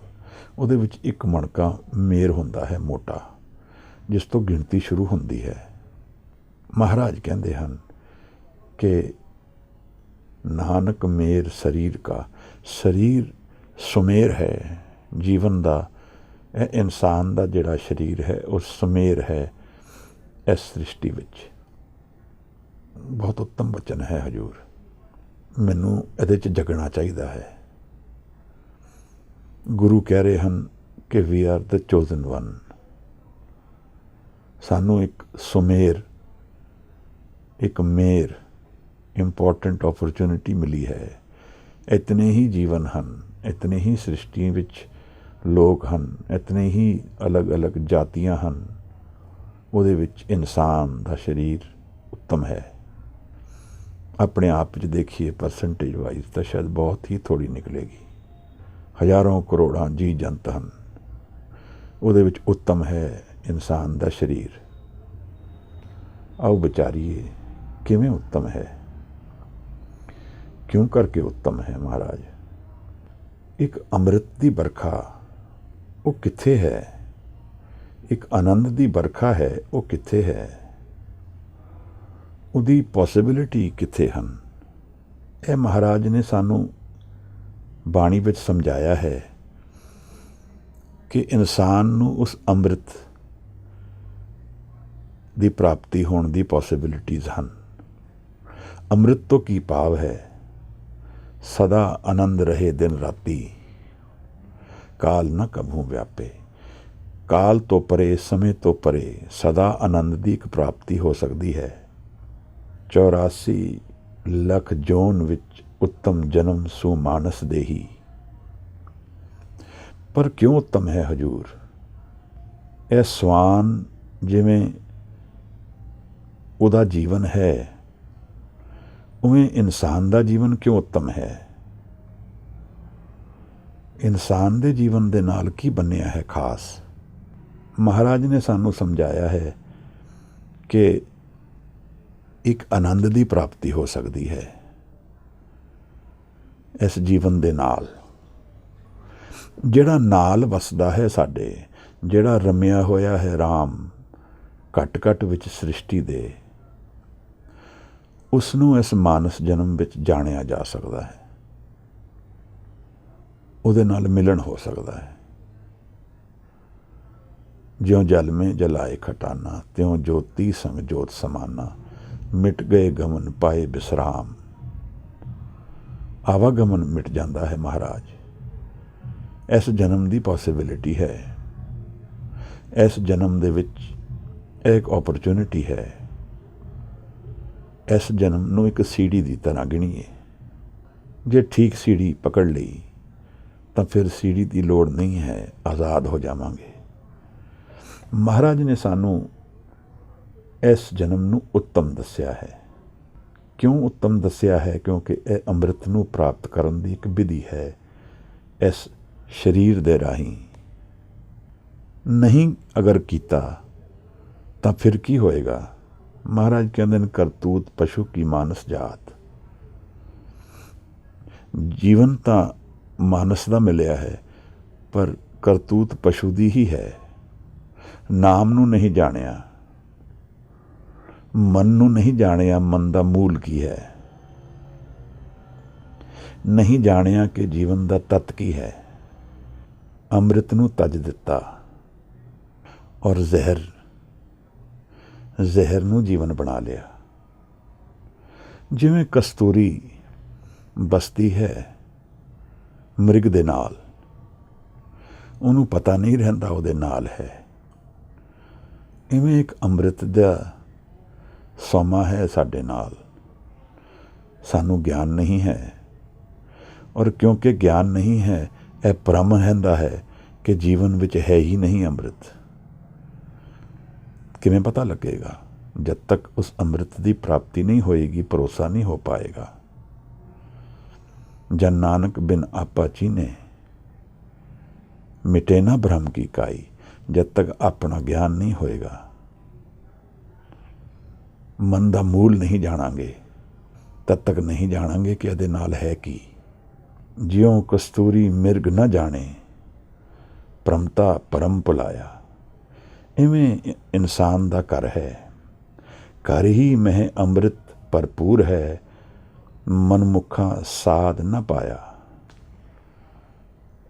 ਉਹਦੇ ਵਿੱਚ ਇੱਕ ਮਣਕਾ ਮੇਰ ਹੁੰਦਾ ਹੈ ਮੋਟਾ, ਜਿਸ ਤੋਂ ਗਿਣਤੀ ਸ਼ੁਰੂ ਹੁੰਦੀ ਹੈ। ਮਹਾਰਾਜ ਕਹਿੰਦੇ ਹਨ ਕਿ ਨਾਨਕ ਮੇਰ ਸਰੀਰ ਕਾ, ਸਰੀਰ ਸੁਮੇਰ ਹੈ ਜੀਵਨ ਦਾ। ਇਹ ਇਨਸਾਨ ਦਾ ਜਿਹੜਾ ਸਰੀਰ ਹੈ ਉਹ ਸੁਮੇਰ ਹੈ ਇਸ ਸ੍ਰਿਸ਼ਟੀ ਵਿੱਚ। ਬਹੁਤ ਉੱਤਮ ਬਚਨ ਹੈ ਹਜੂਰ। ਮੈਨੂੰ ਇਹਦੇ 'ਚ ਜਗਣਾ ਚਾਹੀਦਾ ਹੈ। ਗੁਰੂ ਕਹਿ ਰਹੇ ਹਨ ਕਿ ਵੀ ਆਰ ਦ ਚੋਜ਼ਨ ਵਨ। ਸਾਨੂੰ ਇੱਕ ਸੁਮੇਰ, ਇੱਕ ਮੇਰ, ਇੰਪੋਰਟੈਂਟ ਓਪਰਚੁਨਿਟੀ ਮਿਲੀ ਹੈ। ਇਤਨੇ ਹੀ ਜੀਵਨ ਹਨ, ਇਤਨੇ ਹੀ ਸ੍ਰਿਸ਼ਟੀ ਵਿੱਚ ਲੋਕ ਹਨ, ਇਤਨੇ ਹੀ ਅਲੱਗ-ਅਲੱਗ ਜਾਤੀਆਂ ਹਨ। ਉਹਦੇ ਵਿੱਚ ਇਨਸਾਨ ਦਾ ਸਰੀਰ ਉੱਤਮ ਹੈ। ਆਪਣੇ ਆਪ ਵਿੱਚ ਦੇਖੀਏ ਪਰਸੈਂਟੇਜ ਵਾਈਜ਼ ਤਾਂ ਸ਼ਾਇਦ ਬਹੁਤ ਹੀ ਥੋੜ੍ਹੀ ਨਿਕਲੇਗੀ। ਹਜ਼ਾਰਾਂ ਕਰੋੜਾਂ ਜੀ ਜੰਤ ਹਨ, ਉਹਦੇ ਵਿੱਚ ਉੱਤਮ ਹੈ ਇਨਸਾਨ ਦਾ ਸਰੀਰ। ਆਓ ਵਿਚਾਰੀਏ ਕਿਵੇਂ ਉੱਤਮ ਹੈ, ਕਿਉਂ ਕਰਕੇ ਉੱਤਮ ਹੈ ਮਹਾਰਾਜ। ਇੱਕ ਅੰਮ੍ਰਿਤ ਦੀ ਵਰਖਾ ਉਹ ਕਿੱਥੇ ਹੈ, ਇੱਕ ਆਨੰਦ ਦੀ ਵਰਖਾ ਹੈ ਉਹ ਕਿੱਥੇ ਹੈ, ਉਹਦੀ ਪੋਸੀਬਿਲਿਟੀ ਕਿੱਥੇ ਹਨ। ਇਹ ਮਹਾਰਾਜ ਨੇ ਸਾਨੂੰ ਬਾਣੀ ਵਿੱਚ ਸਮਝਾਇਆ ਹੈ ਕਿ ਇਨਸਾਨ ਨੂੰ ਉਸ ਅੰਮ੍ਰਿਤ ਦੀ ਪ੍ਰਾਪਤੀ ਹੋਣ ਦੀ ਪੋਸੀਬਿਲਿਟੀਜ਼ ਹਨ। ਅੰਮ੍ਰਿਤ ਤੋਂ ਕੀ ਭਾਵ ਹੈ? ਸਦਾ ਆਨੰਦ ਰਹੇ ਦਿਨ ਰਾਤੀ, ਕਾਲ ਨਾ ਕਭੂ ਵਿਆਪੇ। ਕਾਲ ਤੋਂ ਪਰੇ, ਸਮੇਂ ਤੋਂ ਪਰੇ ਸਦਾ ਆਨੰਦ ਦੀ ਇੱਕ ਪ੍ਰਾਪਤੀ ਹੋ ਸਕਦੀ ਹੈ। 84 ਲੱਖ ਜੋਨ ਵਿੱਚ ਉੱਤਮ ਜਨਮ ਸੂ ਮਾਨਸ ਦੇਹੀ। ਪਰ ਕਿਉਂ ਉੱਤਮ ਹੈ ਹਜੂਰ? ਇਹ ਸਵਾਨ ਜਿਵੇਂ ਉਹਦਾ ਜੀਵਨ ਹੈ, ਉਵੇਂ ਇਨਸਾਨ ਦਾ ਜੀਵਨ ਕਿਉਂ ਉੱਤਮ ਹੈ? ਇਨਸਾਨ ਦੇ ਜੀਵਨ ਦੇ ਨਾਲ ਕੀ ਬੰਨਿਆ ਹੈ ਖਾਸ? ਮਹਾਰਾਜ ਨੇ ਸਾਨੂੰ ਸਮਝਾਇਆ ਹੈ ਕਿ ਇੱਕ ਆਨੰਦ ਦੀ ਪ੍ਰਾਪਤੀ ਹੋ ਸਕਦੀ ਹੈ ਇਸ ਜੀਵਨ ਦੇ ਨਾਲ। ਜਿਹੜਾ ਨਾਲ ਵਸਦਾ ਹੈ ਸਾਡੇ, ਜਿਹੜਾ ਰਮਿਆ ਹੋਇਆ ਹੈ ਰਾਮ ਘਟ ਘਟ ਵਿੱਚ ਸ੍ਰਿਸ਼ਟੀ ਦੇ, ਉਸ ਨੂੰ ਇਸ ਮਾਨਸ ਜਨਮ ਵਿੱਚ ਜਾਣਿਆ ਜਾ ਸਕਦਾ ਹੈ, ਉਹਦੇ ਨਾਲ ਮਿਲਣ ਹੋ ਸਕਦਾ ਹੈ। ਜਿਉਂ ਜਲ ਮੇਂ ਜਲਾਏ ਖਟਾਨਾ, ਤਿਉਂ ਜੋਤੀ ਸੰਗ ਜੋਤ ਸਮਾਨਾ। ਮਿਟ ਗਏ ਗਮਨ ਪਾਏ ਬਿਸਰਾਮ। ਆਵਾਗਮਨ ਮਿਟ ਜਾਂਦਾ ਹੈ ਮਹਾਰਾਜ। ਇਸ ਜਨਮ ਦੀ ਪੋਸੀਬਿਲਿਟੀ ਹੈ। ਇਸ ਜਨਮ ਦੇ ਵਿੱਚ ਇੱਕ ਓਪਰਚੁਨਿਟੀ ਹੈ। ਇਸ ਜਨਮ ਨੂੰ ਇੱਕ ਸੀੜੀ ਦੀ ਤਰ੍ਹਾਂ ਗਿਣੀਏ। ਜੇ ਠੀਕ ਸੀੜੀ ਪਕੜ ਲਈ ਤਾਂ ਫਿਰ ਸੀੜੀ ਦੀ ਲੋੜ ਨਹੀਂ ਹੈ, ਆਜ਼ਾਦ ਹੋ ਜਾਵਾਂਗੇ। ਮਹਾਰਾਜ ਨੇ ਸਾਨੂੰ ਇਸ ਜਨਮ ਨੂੰ ਉੱਤਮ ਦੱਸਿਆ ਹੈ। ਕਿਉਂ ਉੱਤਮ ਦੱਸਿਆ ਹੈ? ਕਿਉਂਕਿ ਇਹ ਅੰਮ੍ਰਿਤ ਨੂੰ ਪ੍ਰਾਪਤ ਕਰਨ ਦੀ ਇੱਕ ਵਿਧੀ ਹੈ। ਇਸ ਸਰੀਰ ਦੇ ਰਾਹੀਂ ਨਹੀਂ ਅਗਰ ਕੀਤਾ ਤਾਂ ਫਿਰ ਕੀ ਹੋਏਗਾ? ਮਹਾਰਾਜ ਕਹਿੰਦੇ ਨੇ, ਕਰਤੂਤ ਪਸ਼ੂ ਕੀ ਮਾਨਸ ਜਾਤ। ਜੀਵਨ ਤਾਂ ਮਾਨਸ ਦਾ ਮਿਲਿਆ ਹੈ, ਪਰ ਕਰਤੂਤ ਪਸ਼ੂ ਦੀ ਹੀ ਹੈ। ਨਾਮ ਨੂੰ ਨਹੀਂ ਜਾਣਿਆ, ਮਨ ਨੂੰ ਨਹੀਂ ਜਾਣਿਆ, ਮਨ ਦਾ ਮੂਲ ਕੀ ਹੈ। ਨਹੀਂ ਜਾਣਿਆ ਕਿ ਜੀਵਨ ਦਾ ਤੱਤ ਕੀ ਹੈ। ਅੰਮ੍ਰਿਤ ਨੂੰ ਤਜ ਦਿੱਤਾ ਔਰ ਜ਼ਹਿਰ ਨੂੰ ਜੀਵਨ ਬਣਾ ਲਿਆ। ਜਿਵੇਂ ਕਸਤੂਰੀ ਬਸਤੀ ਹੈ ਮ੍ਰਿਗ ਦੇ ਨਾਲ, ਉਹਨੂੰ ਪਤਾ ਨਹੀਂ ਰਹਿੰਦਾ ਉਹਦੇ ਨਾਲ ਹੈ। ਇਵੇਂ ਇੱਕ ਅੰਮ੍ਰਿਤ ਦਾ ਸੋਮਾ ਹੈ ਸਾਡੇ ਨਾਲ। ਸਾਨੂੰ ਗਿਆਨ ਨਹੀਂ ਹੈ, ਔਰ ਕਿਉਂਕਿ ਗਿਆਨ ਨਹੀਂ ਹੈ, ਇਹ ਭਰਮ ਰਹਿੰਦਾ ਹੈ ਕਿ ਜੀਵਨ ਵਿੱਚ ਹੈ ਹੀ ਨਹੀਂ ਅੰਮ੍ਰਿਤ। ਕਿਵੇਂ ਪਤਾ ਲੱਗੇਗਾ? ਜਦ ਤੱਕ ਉਸ ਅੰਮ੍ਰਿਤ ਦੀ ਪ੍ਰਾਪਤੀ ਨਹੀਂ ਹੋਏਗੀ, ਭਰੋਸਾ ਨਹੀਂ ਹੋ ਪਾਏਗਾ। ਜਨ ਨਾਨਕ ਬਿਨ ਆਪਾ ਚੀਨੇ, ਮਿਟੇ ਨਾ ਭ੍ਰਮ ਕੀ ਕਾਈ। ਜਦ ਤੱਕ ਆਪਣਾ ਗਿਆਨ ਨਹੀਂ ਹੋਏਗਾ, ਮਨ ਦਾ ਮੂਲ ਨਹੀਂ ਜਾਣਾਂਗੇ, ਤਦ ਤੱਕ ਨਹੀਂ ਜਾਣਾਂਗੇ ਕਿ ਇਹਦੇ ਨਾਲ ਹੈ ਕੀ। ਜਿਉਂ ਕਸਤੂਰੀ ਮਿਰਗ ਨਾ ਜਾਣੇ, ਪਰਮਤਾ ਪਰਮ ਭੁਲਾਇਆ। ਇਵੇਂ ਇਨਸਾਨ ਦਾ ਘਰ ਹੈ। ਘਰ ਹੀ ਮਹਿ ਅੰਮ੍ਰਿਤ ਭਰਪੂਰ ਹੈ, ਮਨਮੁਖਾਂ ਸਾਧ ਨਾ ਪਾਇਆ।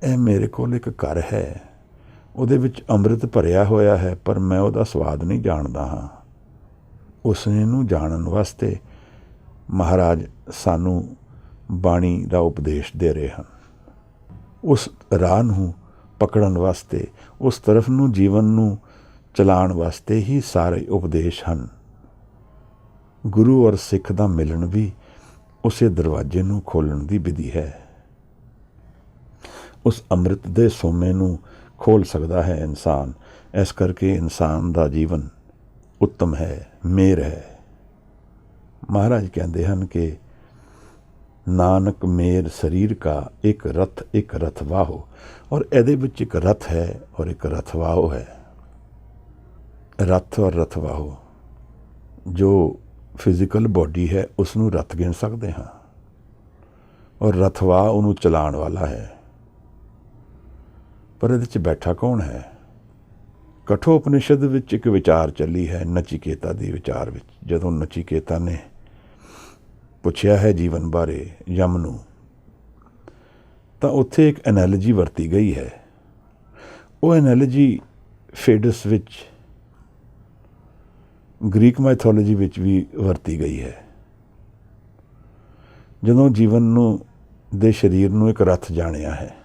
ਇਹ ਮੇਰੇ ਕੋਲ ਇੱਕ ਘਰ ਹੈ, ਉਹਦੇ ਵਿੱਚ ਅੰਮ੍ਰਿਤ ਭਰਿਆ ਹੋਇਆ ਹੈ, ਪਰ ਮੈਂ ਉਹਦਾ ਸਵਾਦ ਨਹੀਂ ਜਾਣਦਾ ਹਾਂ। ਉਸ ਨੂੰ ਜਾਣਨ ਵਾਸਤੇ ਮਹਾਰਾਜ ਸਾਨੂੰ ਬਾਣੀ ਦਾ ਉਪਦੇਸ਼ ਦੇ ਰਹੇ ਹਨ। ਉਸ ਰਾਹ ਨੂੰ ਪਕੜਨ ਵਾਸਤੇ, ਉਸ ਤਰਫ ਨੂੰ ਜੀਵਨ ਨੂੰ ਚਲਾਉਣ ਵਾਸਤੇ ਹੀ ਸਾਰੇ ਉਪਦੇਸ਼ ਹਨ। ਗੁਰੂ ਔਰ ਸਿੱਖ ਦਾ ਮਿਲਣ ਵੀ ਉਸੇ ਦਰਵਾਜ਼ੇ ਨੂੰ ਖੋਲ੍ਹਣ ਦੀ ਵਿਧੀ ਹੈ। ਉਸ ਅੰਮ੍ਰਿਤ ਦੇ ਸੋਮੇ ਨੂੰ ਖੋਲ੍ਹ ਸਕਦਾ ਹੈ ਇਨਸਾਨ। ਇਸ ਕਰਕੇ ਇਨਸਾਨ ਦਾ ਜੀਵਨ ਉੱਤਮ ਹੈ, ਮੇਰ ਹੈ। ਮਹਾਰਾਜ ਕਹਿੰਦੇ ਹਨ ਕਿ ਨਾਨਕ ਮੇਰ ਸਰੀਰ ਕਾ ਇੱਕ ਰਥ ਵਾਹੋ। ਔਰ ਇਹਦੇ ਵਿੱਚ ਇੱਕ ਰਥ ਹੈ ਔਰ ਇੱਕ ਰਥ ਵਾਹੋ ਹੈ। ਰਥ ਔਰ ਰਥ ਵਾਹੋ, ਜੋ ਫਿਜ਼ੀਕਲ ਬੋਡੀ ਹੈ ਉਸ ਨੂੰ ਰਥ ਗਿਣ ਸਕਦੇ ਹਾਂ, ਔਰ ਰਥਵਾਹ ਉਹਨੂੰ ਚਲਾਉਣ ਵਾਲਾ ਹੈ। ਪਰ ਇਹਦੇ 'ਚ ਬੈਠਾ ਕੌਣ ਹੈ? ਕਠੋਪਨਿਸ਼ਦ ਵਿੱਚ ਇੱਕ ਵਿਚਾਰ ਚੱਲੀ ਹੈ ਨਚੀਕੇਤਾ ਦੇ ਵਿਚਾਰ ਵਿੱਚ। ਜਦੋਂ ਨਚੀਕੇਤਾ ਨੇ ਪੁੱਛਿਆ ਹੈ ਜੀਵਨ ਬਾਰੇ ਯਮ ਨੂੰ, ਤਾਂ ਉੱਥੇ ਇੱਕ ਐਨਾਲੋਜੀ ਵਰਤੀ ਗਈ ਹੈ। ਉਹ ਐਨਾਲੋਜੀ ਫੇਡਸ ਵਿੱਚ, ਗ੍ਰੀਕ ਮਾਈਥੋਲੋਜੀ ਵਿੱਚ ਵੀ ਵਰਤੀ ਗਈ ਹੈ। ਜਦੋਂ ਜੀਵਨ ਨੂੰ ਦੇ ਸਰੀਰ ਨੂੰ ਇੱਕ ਰੱਥ ਜਾਣਿਆ ਹੈ,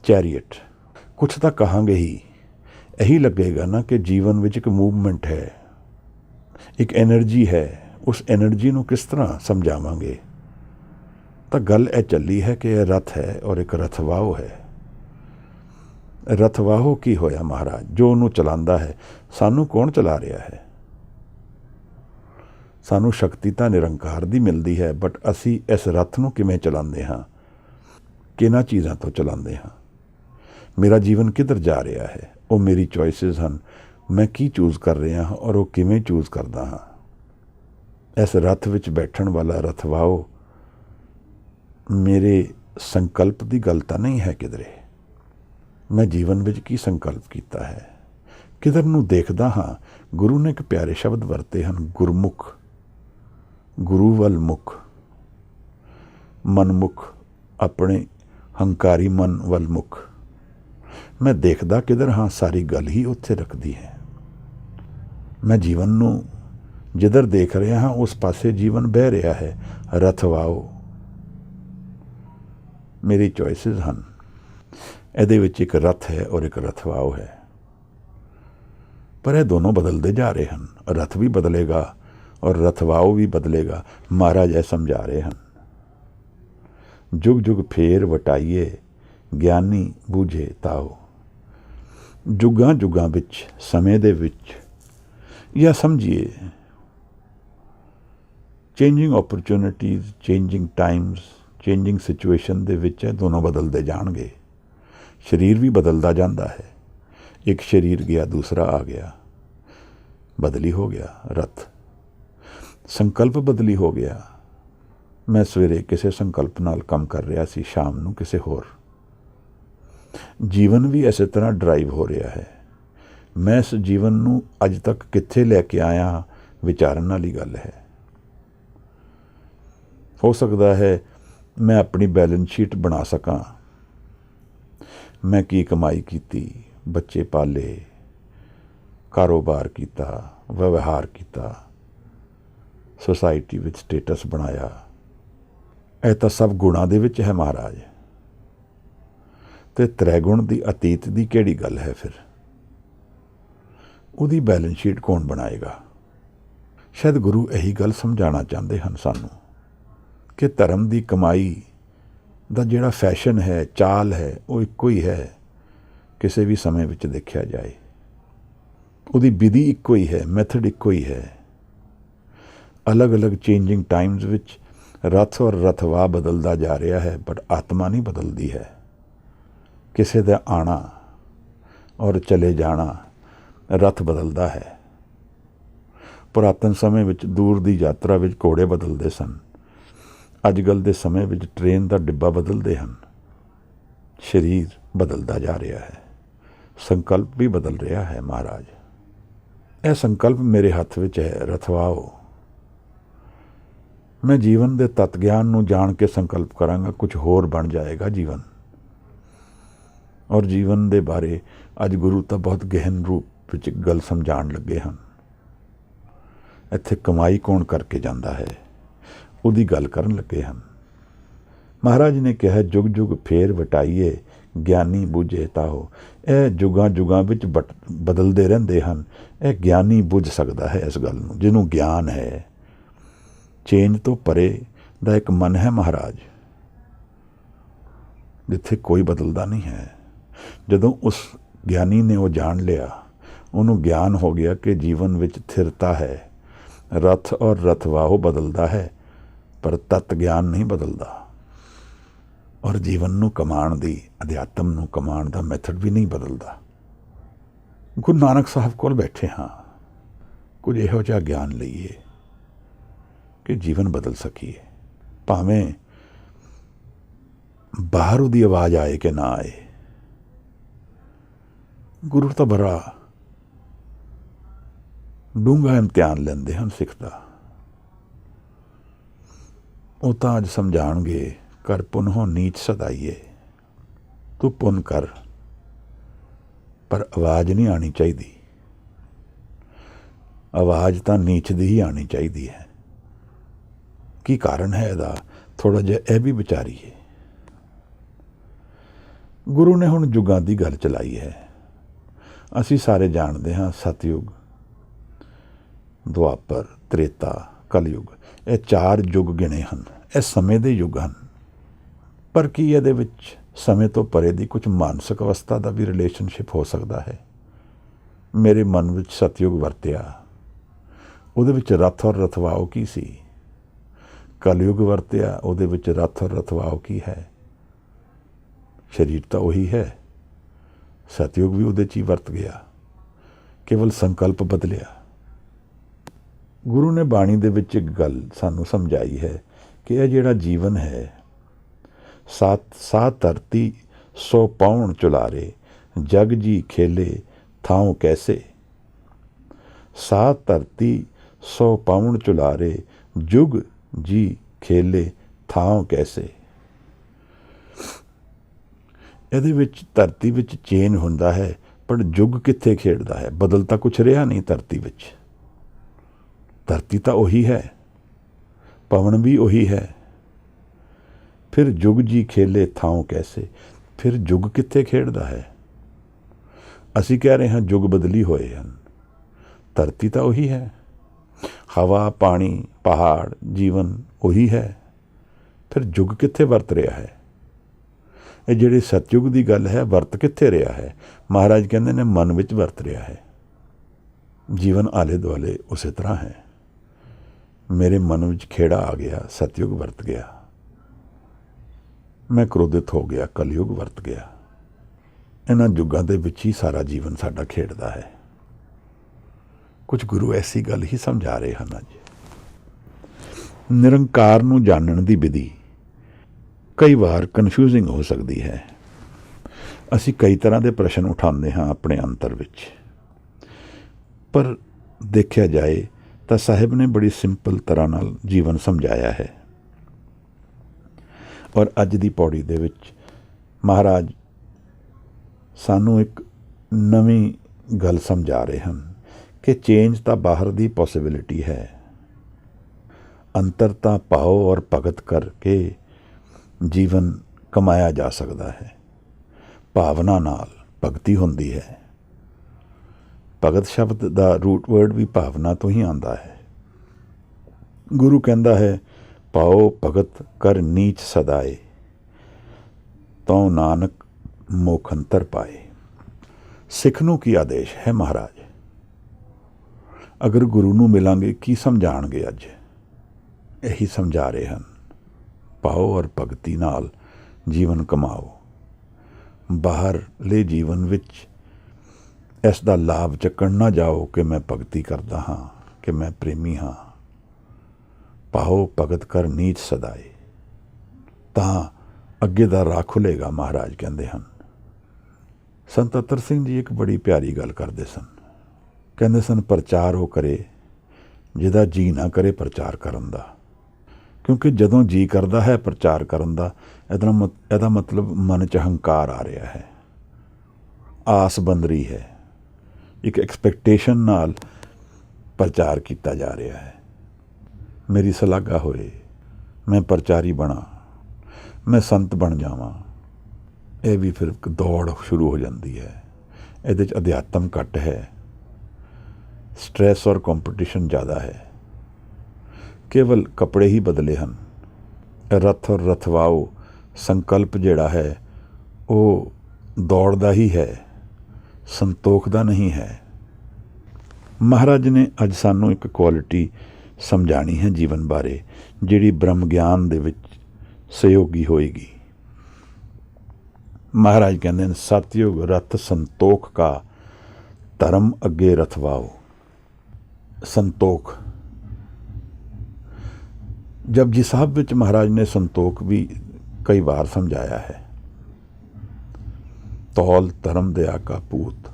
ਚੈਰੀਅਟ, ਕੁਛ ਤਾਂ ਕਹਾਂਗੇ ਹੀ, ਇਹੀ ਲੱਗੇਗਾ ਨਾ ਕਿ ਜੀਵਨ ਵਿੱਚ ਇੱਕ ਮੂਵਮੈਂਟ ਹੈ, ਇੱਕ ਐਨਰਜੀ ਹੈ। ਉਸ ਐਨਰਜੀ ਨੂੰ ਕਿਸ ਤਰ੍ਹਾਂ ਸਮਝਾਵਾਂਗੇ? ਤਾਂ ਗੱਲ ਇਹ ਚੱਲੀ ਹੈ ਕਿ ਇਹ ਰੱਥ ਹੈ ਔਰ ਇੱਕ ਰਥਵਾਹੋ ਹੈ। ਰਥਵਾਹੋ ਕੀ ਹੋਇਆ ਮਹਾਰਾਜ? ਜੋ ਉਹਨੂੰ ਚਲਾਉਂਦਾ ਹੈ। ਸਾਨੂੰ ਕੌਣ ਚਲਾ ਰਿਹਾ ਹੈ? ਸਾਨੂੰ ਸ਼ਕਤੀ ਤਾਂ ਨਿਰੰਕਾਰ ਦੀ ਮਿਲਦੀ ਹੈ, ਬਟ ਅਸੀਂ ਇਸ ਰੱਥ ਨੂੰ ਕਿਵੇਂ ਚਲਾਉਂਦੇ ਹਾਂ? ਕਿਹਨਾਂ ਚੀਜ਼ਾਂ ਤੋਂ ਚਲਾਉਂਦੇ ਹਾਂ? ਮੇਰਾ ਜੀਵਨ ਕਿੱਧਰ ਜਾ ਰਿਹਾ ਹੈ? ਉਹ ਮੇਰੀ ਚੋਇਸਿਸ ਹਨ। ਮੈਂ ਕੀ ਚੂਜ਼ ਕਰ ਰਿਹਾ ਹਾਂ ਔਰ ਉਹ ਕਿਵੇਂ ਚੂਜ਼ ਕਰਦਾ ਹਾਂ? ਇਸ ਰੱਥ ਵਿੱਚ ਬੈਠਣ ਵਾਲਾ ਰਥਵਾਹੋ ਮੇਰੇ ਸੰਕਲਪ ਦੀ ਗੱਲ ਤਾਂ ਨਹੀਂ ਹੈ ਕਿਧਰੇ। ਮੈਂ ਜੀਵਨ ਵਿੱਚ ਕੀ ਸੰਕਲਪ ਕੀਤਾ ਹੈ? ਕਿਧਰ ਨੂੰ ਦੇਖਦਾ ਹਾਂ? ਗੁਰੂ ਨੇ ਇੱਕ ਪਿਆਰੇ ਸ਼ਬਦ ਵਰਤੇ ਹਨ, ਗੁਰਮੁਖ, ਗੁਰੂ ਵੱਲ ਮੁਖ, ਮਨਮੁਖ, ਆਪਣੇ ਹੰਕਾਰੀ ਮਨ ਵੱਲ ਮੁਖ। ਮੈਂ ਦੇਖਦਾ ਕਿਧਰ ਹਾਂ? ਸਾਰੀ ਗੱਲ ਹੀ ਉੱਥੇ ਰੱਖਦੀ ਹੈ। ਮੈਂ ਜੀਵਨ ਨੂੰ ਜਿੱਧਰ ਦੇਖ ਰਿਹਾ ਹਾਂ ਉਸ ਪਾਸੇ ਜੀਵਨ ਬਹਿ ਰਿਹਾ ਹੈ। ਰਥਵਾਹੋ ਮੇਰੀ ਚੋਇਸਿਸ ਹਨ। ਇਹਦੇ ਵਿੱਚ ਇੱਕ ਰੱਥ ਹੈ ਔਰ ਇੱਕ ਰਥਵਾਹੋ ਹੈ, ਪਰ ਇਹ ਦੋਨੋਂ ਬਦਲਦੇ ਜਾ ਰਹੇ ਹਨ। ਰੱਥ ਵੀ ਬਦਲੇਗਾ ਔਰ ਰਥਵਾਹੋ ਵੀ ਬਦਲੇਗਾ। ਮਹਾਰਾਜ ਇਹ ਸਮਝਾ ਰਹੇ ਹਨ, ਜੁਗ ਜੁਗ ਫੇਰ ਵਟਾਈਏ, ਗਿਆਨੀ ਬੂਝੇ ਤਾਓ। ਜੁਗਾਂ ਜੁਗਾਂ ਵਿੱਚ, ਸਮੇਂ ਦੇ ਵਿੱਚ, ਜਾਂ ਸਮਝੀਏ changing opportunities, changing Times, changing situation ਦੇ ਵਿੱਚ ਇਹ ਦੋਨੋਂ ਬਦਲਦੇ ਜਾਣਗੇ। ਸਰੀਰ ਵੀ ਬਦਲਦਾ ਜਾਂਦਾ ਹੈ। ਇੱਕ ਸਰੀਰ ਗਿਆ, ਦੂਸਰਾ ਆ ਗਿਆ, ਬਦਲੀ ਹੋ ਗਿਆ ਰੱਥ। ਸੰਕਲਪ ਬਦਲੀ ਹੋ ਗਿਆ। ਮੈਂ ਸਵੇਰੇ ਕਿਸੇ ਸੰਕਲਪ ਨਾਲ ਕੰਮ ਕਰ ਰਿਹਾ ਸੀ, ਸ਼ਾਮ ਨੂੰ ਕਿਸੇ ਹੋਰ। ਜੀਵਨ ਵੀ ਇਸੇ ਤਰ੍ਹਾਂ ਡਰਾਈਵ ਹੋ ਰਿਹਾ ਹੈ। ਮੈਂ ਇਸ ਜੀਵਨ ਨੂੰ ਅੱਜ ਤੱਕ ਕਿੱਥੇ ਲੈ ਕੇ ਆਇਆ, ਵਿਚਾਰਨ ਵਾਲੀ ਗੱਲ ਹੈ। ਹੋ ਸਕਦਾ ਹੈ ਮੈਂ ਆਪਣੀ ਬੈਲੈਂਸ ਸ਼ੀਟ ਬਣਾ ਸਕਾਂ। ਮੈਂ ਕੀ ਕਮਾਈ ਕੀਤੀ, ਬੱਚੇ ਪਾਲੇ, ਕਾਰੋਬਾਰ ਕੀਤਾ, ਵਿਵਹਾਰ ਕੀਤਾ, ਸੁਸਾਇਟੀ ਵਿੱਚ ਸਟੇਟਸ ਬਣਾਇਆ। ਇਹ ਤਾਂ ਸਭ ਗੁਣਾਂ ਦੇ ਵਿੱਚ ਹੈ ਮਹਾਰਾਜ। ਤੇ ਤ੍ਰੈਗੁਣ ਦੀ ਅਤੀਤ ਦੀ ਕਿਹੜੀ ਗੱਲ ਹੈ ਫਿਰ? ਉਹਦੀ ਬੈਲੈਂਸ ਸ਼ੀਟ ਕੌਣ ਬਣਾਏਗਾ? ਸ਼ਾਇਦ ਗੁਰੂ ਇਹੀ ਗੱਲ ਸਮਝਾਉਣਾ ਚਾਹੁੰਦੇ ਹਨ ਸਾਨੂੰ ਕਿ ਧਰਮ ਦੀ ਕਮਾਈ ਦਾ ਜਿਹੜਾ ਫੈਸ਼ਨ ਹੈ, ਚਾਲ ਹੈ, ਉਹ ਇੱਕੋ ਹੀ ਹੈ ਕਿਸੇ ਵੀ ਸਮੇਂ ਵਿੱਚ ਦੇਖਿਆ ਜਾਏ। ਉਹਦੀ ਵਿਧੀ ਇੱਕੋ ਹੀ ਹੈ, ਮੈਥਡ ਇੱਕੋ ਹੀ ਹੈ। ਅਲੱਗ-ਅਲੱਗ ਚੇਂਜਿੰਗ ਟਾਈਮਸ ਵਿੱਚ ਰੱਥ ਔਰ ਰਥਵਾਹ ਬਦਲਦਾ ਜਾ ਰਿਹਾ ਹੈ, ਬਟ ਆਤਮਾ ਨਹੀਂ ਬਦਲਦੀ ਹੈ। ਕਿਸੇ ਦਾ ਆਣਾ ਔਰ ਚਲੇ ਜਾਣਾ, ਰੱਥ ਬਦਲਦਾ ਹੈ। ਪੁਰਾਤਨ ਸਮੇਂ ਵਿੱਚ ਦੂਰ ਦੀ ਯਾਤਰਾ ਵਿੱਚ ਘੋੜੇ ਬਦਲਦੇ ਸਨ। ਅੱਜ ਕੱਲ੍ਹ ਦੇ ਸਮੇਂ ਵਿੱਚ ਟ੍ਰੇਨ ਦਾ ਡਿੱਬਾ ਬਦਲਦੇ ਹਨ। ਸਰੀਰ ਬਦਲਦਾ ਜਾ ਰਿਹਾ ਹੈ, ਸੰਕਲਪ ਵੀ ਬਦਲ ਰਿਹਾ ਹੈ ਮਹਾਰਾਜ। ਇਹ ਸੰਕਲਪ ਮੇਰੇ ਹੱਥ ਵਿੱਚ ਹੈ, ਰਥਵਾਹੋ। ਮੈਂ ਜੀਵਨ ਦੇ ਤੱਤ ਗਿਆਨ ਨੂੰ ਜਾਣ ਕੇ ਸੰਕਲਪ ਕਰਾਂਗਾ, ਕੁਝ ਹੋਰ ਬਣ ਜਾਏਗਾ ਜੀਵਨ। ਔਰ ਜੀਵਨ ਦੇ ਬਾਰੇ ਅੱਜ ਗੁਰੂ ਤਾਂ ਬਹੁਤ ਗਹਿਨ ਰੂਪ ਵਿੱਚ ਗੱਲ ਸਮਝਾਉਣ ਲੱਗੇ ਹਨ। ਇੱਥੇ ਕਮਾਈ ਕੌਣ ਕਰਕੇ ਜਾਂਦਾ ਹੈ, ਉਹਦੀ ਗੱਲ ਕਰਨ ਲੱਗੇ ਹਨ। ਮਹਾਰਾਜ ਨੇ ਕਿਹਾ, ਜੁਗ ਜੁਗ ਫੇਰ ਵਟਾਈਏ, ਗਿਆਨੀ ਬੁਝੇ ਤਾਹੋ। ਇਹ ਜੁਗਾਂ ਜੁਗਾਂ ਵਿੱਚ ਬਦਲਦੇ ਰਹਿੰਦੇ ਹਨ। ਇਹ ਗਿਆਨੀ ਬੁੱਝ ਸਕਦਾ ਹੈ ਇਸ ਗੱਲ ਨੂੰ, ਜਿਹਨੂੰ ਗਿਆਨ ਹੈ। ਚੇਂਜ ਤੋਂ ਪਰੇ ਦਾ ਇੱਕ ਮਨ ਹੈ ਮਹਾਰਾਜ, ਜਿੱਥੇ ਕੋਈ ਬਦਲਦਾ ਨਹੀਂ ਹੈ। ਜਦੋਂ ਉਸ ਗਿਆਨੀ ਨੇ ਉਹ ਜਾਣ ਲਿਆ, ਉਹਨੂੰ ਗਿਆਨ ਹੋ ਗਿਆ ਕਿ ਜੀਵਨ ਵਿੱਚ ਸਥਿਰਤਾ ਹੈ। ਰੱਥ ਔਰ ਰਥਵਾਹੋ ਬਦਲਦਾ ਹੈ, ਪਰ ਤੱਤ ਗਿਆਨ ਨਹੀਂ ਬਦਲਦਾ। ਔਰ ਜੀਵਨ ਨੂੰ ਕਮਾਉਣ ਦੀ, ਅਧਿਆਤਮ ਨੂੰ ਕਮਾਉਣ ਦਾ ਮੈਥਡ ਵੀ ਨਹੀਂ ਬਦਲਦਾ। ਗੁਰੂ ਨਾਨਕ ਸਾਹਿਬ ਕੋਲ ਬੈਠੇ ਹਾਂ, ਕੁਝ ਇਹੋ ਜਿਹਾ ਗਿਆਨ ਲਈਏ ਕਿ ਜੀਵਨ ਬਦਲ ਸਕੀਏ। ਭਾਵੇਂ ਬਾਹਰ ਉਹਦੀ ਆਵਾਜ਼ ਆਏ ਕਿ ਨਾ ਆਏ। ਗੁਰੂ ਤਾਂ ਬੜਾ ਡੂੰਘਾ ਇਮਤਿਹਾਨ ਲੈਂਦੇ ਹਨ ਸਿੱਖ ਦਾ। ਉਹ ਤਾਂ ਅੱਜ ਸਮਝਾਉਣਗੇ कर पुनः नीच सदाइए। तू पुन कर पर आवाज़ नहीं आनी चाहिए। आवाज़ तो नीच दी ही आनी चाहिए है। की कारण है इहदा? थोड़ा जिहा यह भी विचारीए। गुरु ने हुण युगां की गल चलाई है। असी सारे जानते हाँ सतयुग, दुआपर, त्रेता, कलयुग, ये 4 युग गिने हैं। ये समय के युग हैं। पर की ये समय तो परे की कुछ मानसिक अवस्था का भी रिलेशनशिप हो सकता है? मेरे मन में सतयुग वरत्या, उहदे विच रथ और रथवाओ की सी। कलयुग वरत्या, उहदे विच रथ और रथवाओ की है? शरीर तो वही है। सतयुग भी उहदे च ही वरत गया, केवल संकल्प बदलिया। गुरु ने बाणी दे विच एक गल सानू समझाई है कि यह जिहड़ा जीवन है, सा धरती 100 पाउण चुलारे, जग जी खेले थाओ कैसे। सा धरती 100 पाउण चुलारे, जुग जी खेले थाओ कैसे। ਇਹਦੇ ਵਿੱਚ ਧਰਤੀ ਵਿੱਚ ਚੇਂਜ ਹੁੰਦਾ ਹੈ, ਪਰ ਯੁੱਗ ਕਿੱਥੇ ਖੇਡਦਾ ਹੈ? ਬਦਲ ਤਾਂ ਕੁਛ ਰਿਹਾ ਨਹੀਂ ਧਰਤੀ ਵਿੱਚ। ਧਰਤੀ ਤਾਂ ਉਹੀ ਹੈ, ਪਵਨ ਵੀ ਉਹੀ ਹੈ। ਫਿਰ ਜੁਗ ਜੀ ਖੇਲੇ ਥਾਂ ਕੈਸੇ। ਫਿਰ ਯੁੱਗ ਕਿੱਥੇ ਖੇਡਦਾ ਹੈ? ਅਸੀਂ ਕਹਿ ਰਹੇ ਹਾਂ ਯੁੱਗ ਬਦਲੀ ਹੋਏ ਹਨ, ਧਰਤੀ ਤਾਂ ਉਹੀ ਹੈ। ਹਵਾ, ਪਾਣੀ, ਪਹਾੜ, ਜੀਵਨ ਉਹੀ ਹੈ। ਫਿਰ ਯੁੱਗ ਕਿੱਥੇ ਵਰਤ ਰਿਹਾ ਹੈ? ਇਹ ਜਿਹੜੀ ਸਤਯੁਗ ਦੀ ਗੱਲ ਹੈ, ਵਰਤ ਕਿੱਥੇ ਰਿਹਾ ਹੈ? ਮਹਾਰਾਜ ਕਹਿੰਦੇ ਨੇ ਮਨ ਵਿੱਚ ਵਰਤ ਰਿਹਾ ਹੈ। ਜੀਵਨ ਆਲੇ ਦੁਆਲੇ ਉਸੇ ਤਰ੍ਹਾਂ ਹੈ। ਮੇਰੇ ਮਨ ਵਿੱਚ ਖੇੜਾ ਆ ਗਿਆ, ਸਤਯੁਗ ਵਰਤ ਗਿਆ। ਮੈਂ ਕ੍ਰੋਧਿਤ ਹੋ ਗਿਆ, ਕਲਯੁਗ ਵਰਤ ਗਿਆ। ਇਹਨਾਂ ਯੁੱਗਾਂ ਦੇ ਵਿੱਚ ਹੀ ਸਾਰਾ ਜੀਵਨ ਸਾਡਾ ਖੇਡਦਾ ਹੈ। ਕੁਝ ਗੁਰੂ ਐਸੀ ਗੱਲ ਹੀ ਸਮਝਾ ਰਹੇ ਹਨ। ਅੱਜ ਨਿਰੰਕਾਰ ਨੂੰ ਜਾਣਨ ਦੀ ਵਿਧੀ कई बार कन्फ्यूजिंग हो सकती है। असी कई तरह के प्रश्न उठाते हाँ अपने अंतर विच, पर देखा जाए तो साहिब ने बड़ी सिंपल तरह नाल जीवन समझाया है। और अज की पौड़ी दे विच महाराज सानू एक नवी गल समझा रहे हैं कि चेंज तो बाहर की पॉसिबिलिटी है, अंतर तो पाओ और भगत करके जीवन कमाया जा सकता है। भावना नाल भगती होंदी है। भगत शब्द का रूट वर्ड भी भावना तो ही आंदा है। गुरु कहता है पाओ भगत कर नीच सदाए, तो नानक मोखंतर पाए। सिख नूं की आदेश है महाराज? अगर गुरु नूं मिलांगे की समझाणगे? अज यही समझा रहे हैं। पाओ और भगती नाल जीवन कमाओ। बाहरले जीवन विच इस दा लाभ चक्कण ना जाओ कि मैं भगती करदा हाँ, कि मैं प्रेमी हाँ। पाओ भगत कर नीच सदाए, तां अगे दा राह खुलेगा, महाराज कहते हैं। संत अतर सिंह जी एक बड़ी प्यारी गल करते सन। कहते सन प्रचार वो करे जिहदा जी ना करे प्रचार करन दा। क्योंकि जदों जी करता है प्रचार करन दा, इहदा मतलब मन च हंकार आ रहा है, आस बन रही है, एक एक्सपैक्टेशन नाल प्रचार किया जा रहा है। मेरी सलागा होए, मैं प्रचारी बना, मैं संत बन जावां। यह भी फिर दौड़ शुरू हो जाती है। इहदे च अध्यात्म घट है, स्ट्रैस और कंपटीशन ज़्यादा है। केवल कपड़े ही बदले हैं। रथ और रथवाओ संकल्प जिहड़ा है वो दौड़दा ही है, संतोख दा नहीं है। महाराज ने अज सानू एक क्वालिटी समझानी है जीवन बारे, जिहड़ी ब्रह्म ज्ञान दे विच सहयोगी होएगी। महाराज कहते हैं सतयुग रथ संतोख का, धर्म अगे रथवाओ। संतोख जपजी साहब विच महाराज ने संतोख भी कई बार समझाया है। तौल धर्म दया का पूत,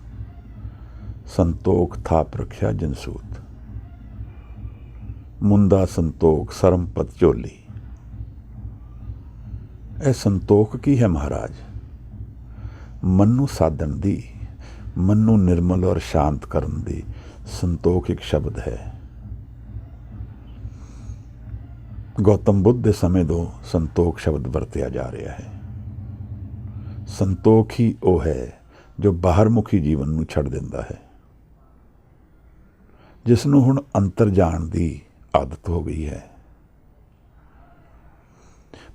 संतोख थाप रख्या जनसूत। मुंदा संतोख सरमपत चोली। ਇਹ ਸੰਤੋਖ ਕੀ ਹੈ ਮਹਾਰਾਜ? ਮਨ ਨੂੰ ਸਾਧਨ ਦੀ, ਮਨ ਨੂੰ ਨਿਰਮਲ ਔਰ ਸ਼ਾਂਤ ਕਰਨ ਦੀ ਸੰਤੋਖ ਇੱਕ ਸ਼ਬਦ ਹੈ। ਗੌਤਮ ਬੁੱਧ ਦੇ ਸਮੇਂ ਤੋਂ ਸੰਤੋਖ ਸ਼ਬਦ ਵਰਤਿਆ ਜਾ ਰਿਹਾ ਹੈ। ਸੰਤੋਖ ਹੀ ਉਹ ਹੈ ਜੋ ਬਾਹਰਮੁਖੀ ਜੀਵਨ ਨੂੰ ਛੱਡ ਦਿੰਦਾ ਹੈ, ਜਿਸ ਨੂੰ ਹੁਣ ਅੰਤਰ ਜਾਣ ਦੀ ਆਦਤ ਹੋ ਗਈ ਹੈ।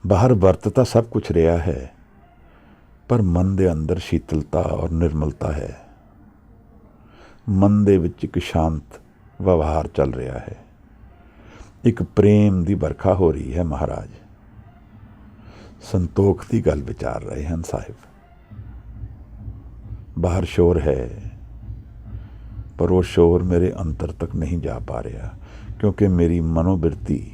ਬਾਹਰ ਵਰਤ ਤਾਂ ਸਭ ਕੁਝ ਰਿਹਾ ਹੈ, ਪਰ ਮਨ ਦੇ ਅੰਦਰ ਸ਼ੀਤਲਤਾ ਔਰ ਨਿਰਮਲਤਾ ਹੈ। ਮਨ ਦੇ ਵਿੱਚ ਇੱਕ ਸ਼ਾਂਤ ਵਿਵਹਾਰ ਚੱਲ ਰਿਹਾ ਹੈ, ਇੱਕ ਪ੍ਰੇਮ ਦੀ ਵਰਖਾ ਹੋ ਰਹੀ ਹੈ। ਮਹਾਰਾਜ ਸੰਤੋਖ ਦੀ ਗੱਲ ਵਿਚਾਰ ਰਹੇ ਹਨ ਸਾਹਿਬ। ਬਾਹਰ ਸ਼ੋਰ ਹੈ, ਪਰ ਉਹ ਸ਼ੋਰ ਮੇਰੇ ਅੰਤਰ ਤੱਕ ਨਹੀਂ ਜਾ ਪਾ ਰਿਹਾ, ਕਿਉਂਕਿ ਮੇਰੀ ਮਨੋਬਿਰਤੀ,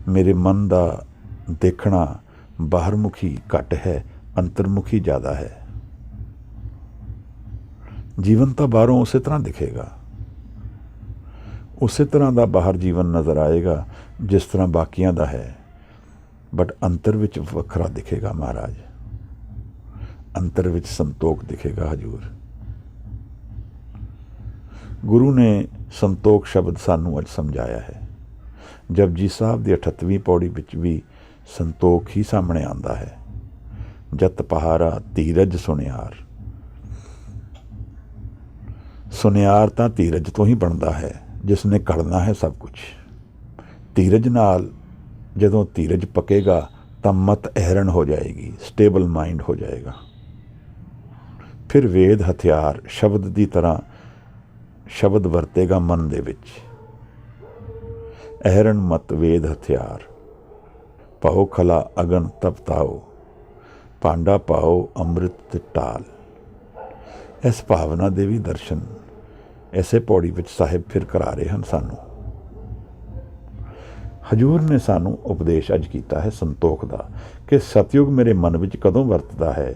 ਮੇਰੇ ਮਨ ਦਾ ਦੇਖਣਾ ਬਾਹਰਮੁਖੀ ਘੱਟ ਹੈ, ਅੰਤਰਮੁਖੀ ਜ਼ਿਆਦਾ ਹੈ। ਜੀਵਨ ਤਾਂ ਬਾਹਰੋਂ ਉਸੇ ਤਰ੍ਹਾਂ ਦਿਖੇਗਾ, ਉਸੇ ਤਰ੍ਹਾਂ ਦਾ ਬਾਹਰ ਜੀਵਨ ਨਜ਼ਰ ਆਏਗਾ ਜਿਸ ਤਰ੍ਹਾਂ ਬਾਕੀਆਂ ਦਾ ਹੈ, ਬਟ ਅੰਤਰ ਵਿੱਚ ਵੱਖਰਾ ਦਿਖੇਗਾ ਮਹਾਰਾਜ। ਅੰਤਰ ਵਿੱਚ ਸੰਤੋਖ ਦਿਖੇਗਾ ਹਜੂਰ। ਗੁਰੂ ਨੇ ਸੰਤੋਖ ਸ਼ਬਦ ਸਾਨੂੰ ਅੱਜ ਸਮਝਾਇਆ ਹੈ। ਜਪਜੀ ਸਾਹਿਬ ਦੀ 38ਵੀਂ ਪੌੜੀ ਵਿੱਚ ਵੀ ਸੰਤੋਖ ਹੀ ਸਾਹਮਣੇ ਆਉਂਦਾ ਹੈ। ਜਤ ਪਹਾਰਾ ਧੀਰਜ ਸੁਨਿਆਰ। ਸੁਨਿਆਰ ਤਾਂ ਧੀਰਜ ਤੋਂ ਹੀ ਬਣਦਾ ਹੈ, ਜਿਸ ਨੇ ਕਰਨਾ ਹੈ ਸਭ ਕੁਝ। ਧੀਰਜ ਨਾਲ ਜਦੋਂ ਧੀਰਜ ਪੱਕੇਗਾ ਤਾਂ ਮਤ ਅਹਿਰਣ ਹੋ ਜਾਏਗੀ, ਸਟੇਬਲ ਮਾਈਂਡ ਹੋ ਜਾਏਗਾ। ਫਿਰ ਵੇਦ ਹਥਿਆਰ ਸ਼ਬਦ ਦੀ ਤਰ੍ਹਾਂ ਸ਼ਬਦ ਵਰਤੇਗਾ ਮਨ ਦੇ ਵਿੱਚ। ਅਹਿਰਣ ਮਤ ਵੇਦ ਹਥਿਆਰ। ਪਾਓ ਖਲਾ ਅਗਨ ਤਪਤਾਓ, ਭਾਂਡਾ ਪਾਓ ਅੰਮ੍ਰਿਤ ਢਾਲ। ਇਸ ਭਾਵਨਾ ਦੇ ਵੀ ਦਰਸ਼ਨ ਐਸੇ ਪੌੜੀ ਵਿੱਚ ਸਾਹਿਬ ਫਿਰ ਕਰਾ ਰਹੇ ਹਨ ਸਾਨੂੰ। ਹਜੂਰ ਨੇ ਸਾਨੂੰ ਉਪਦੇਸ਼ ਅੱਜ ਕੀਤਾ ਹੈ ਸੰਤੋਖ ਦਾ, ਕਿ ਸਤਯੁਗ ਮੇਰੇ ਮਨ ਵਿੱਚ ਕਦੋਂ ਵਰਤਦਾ ਹੈ।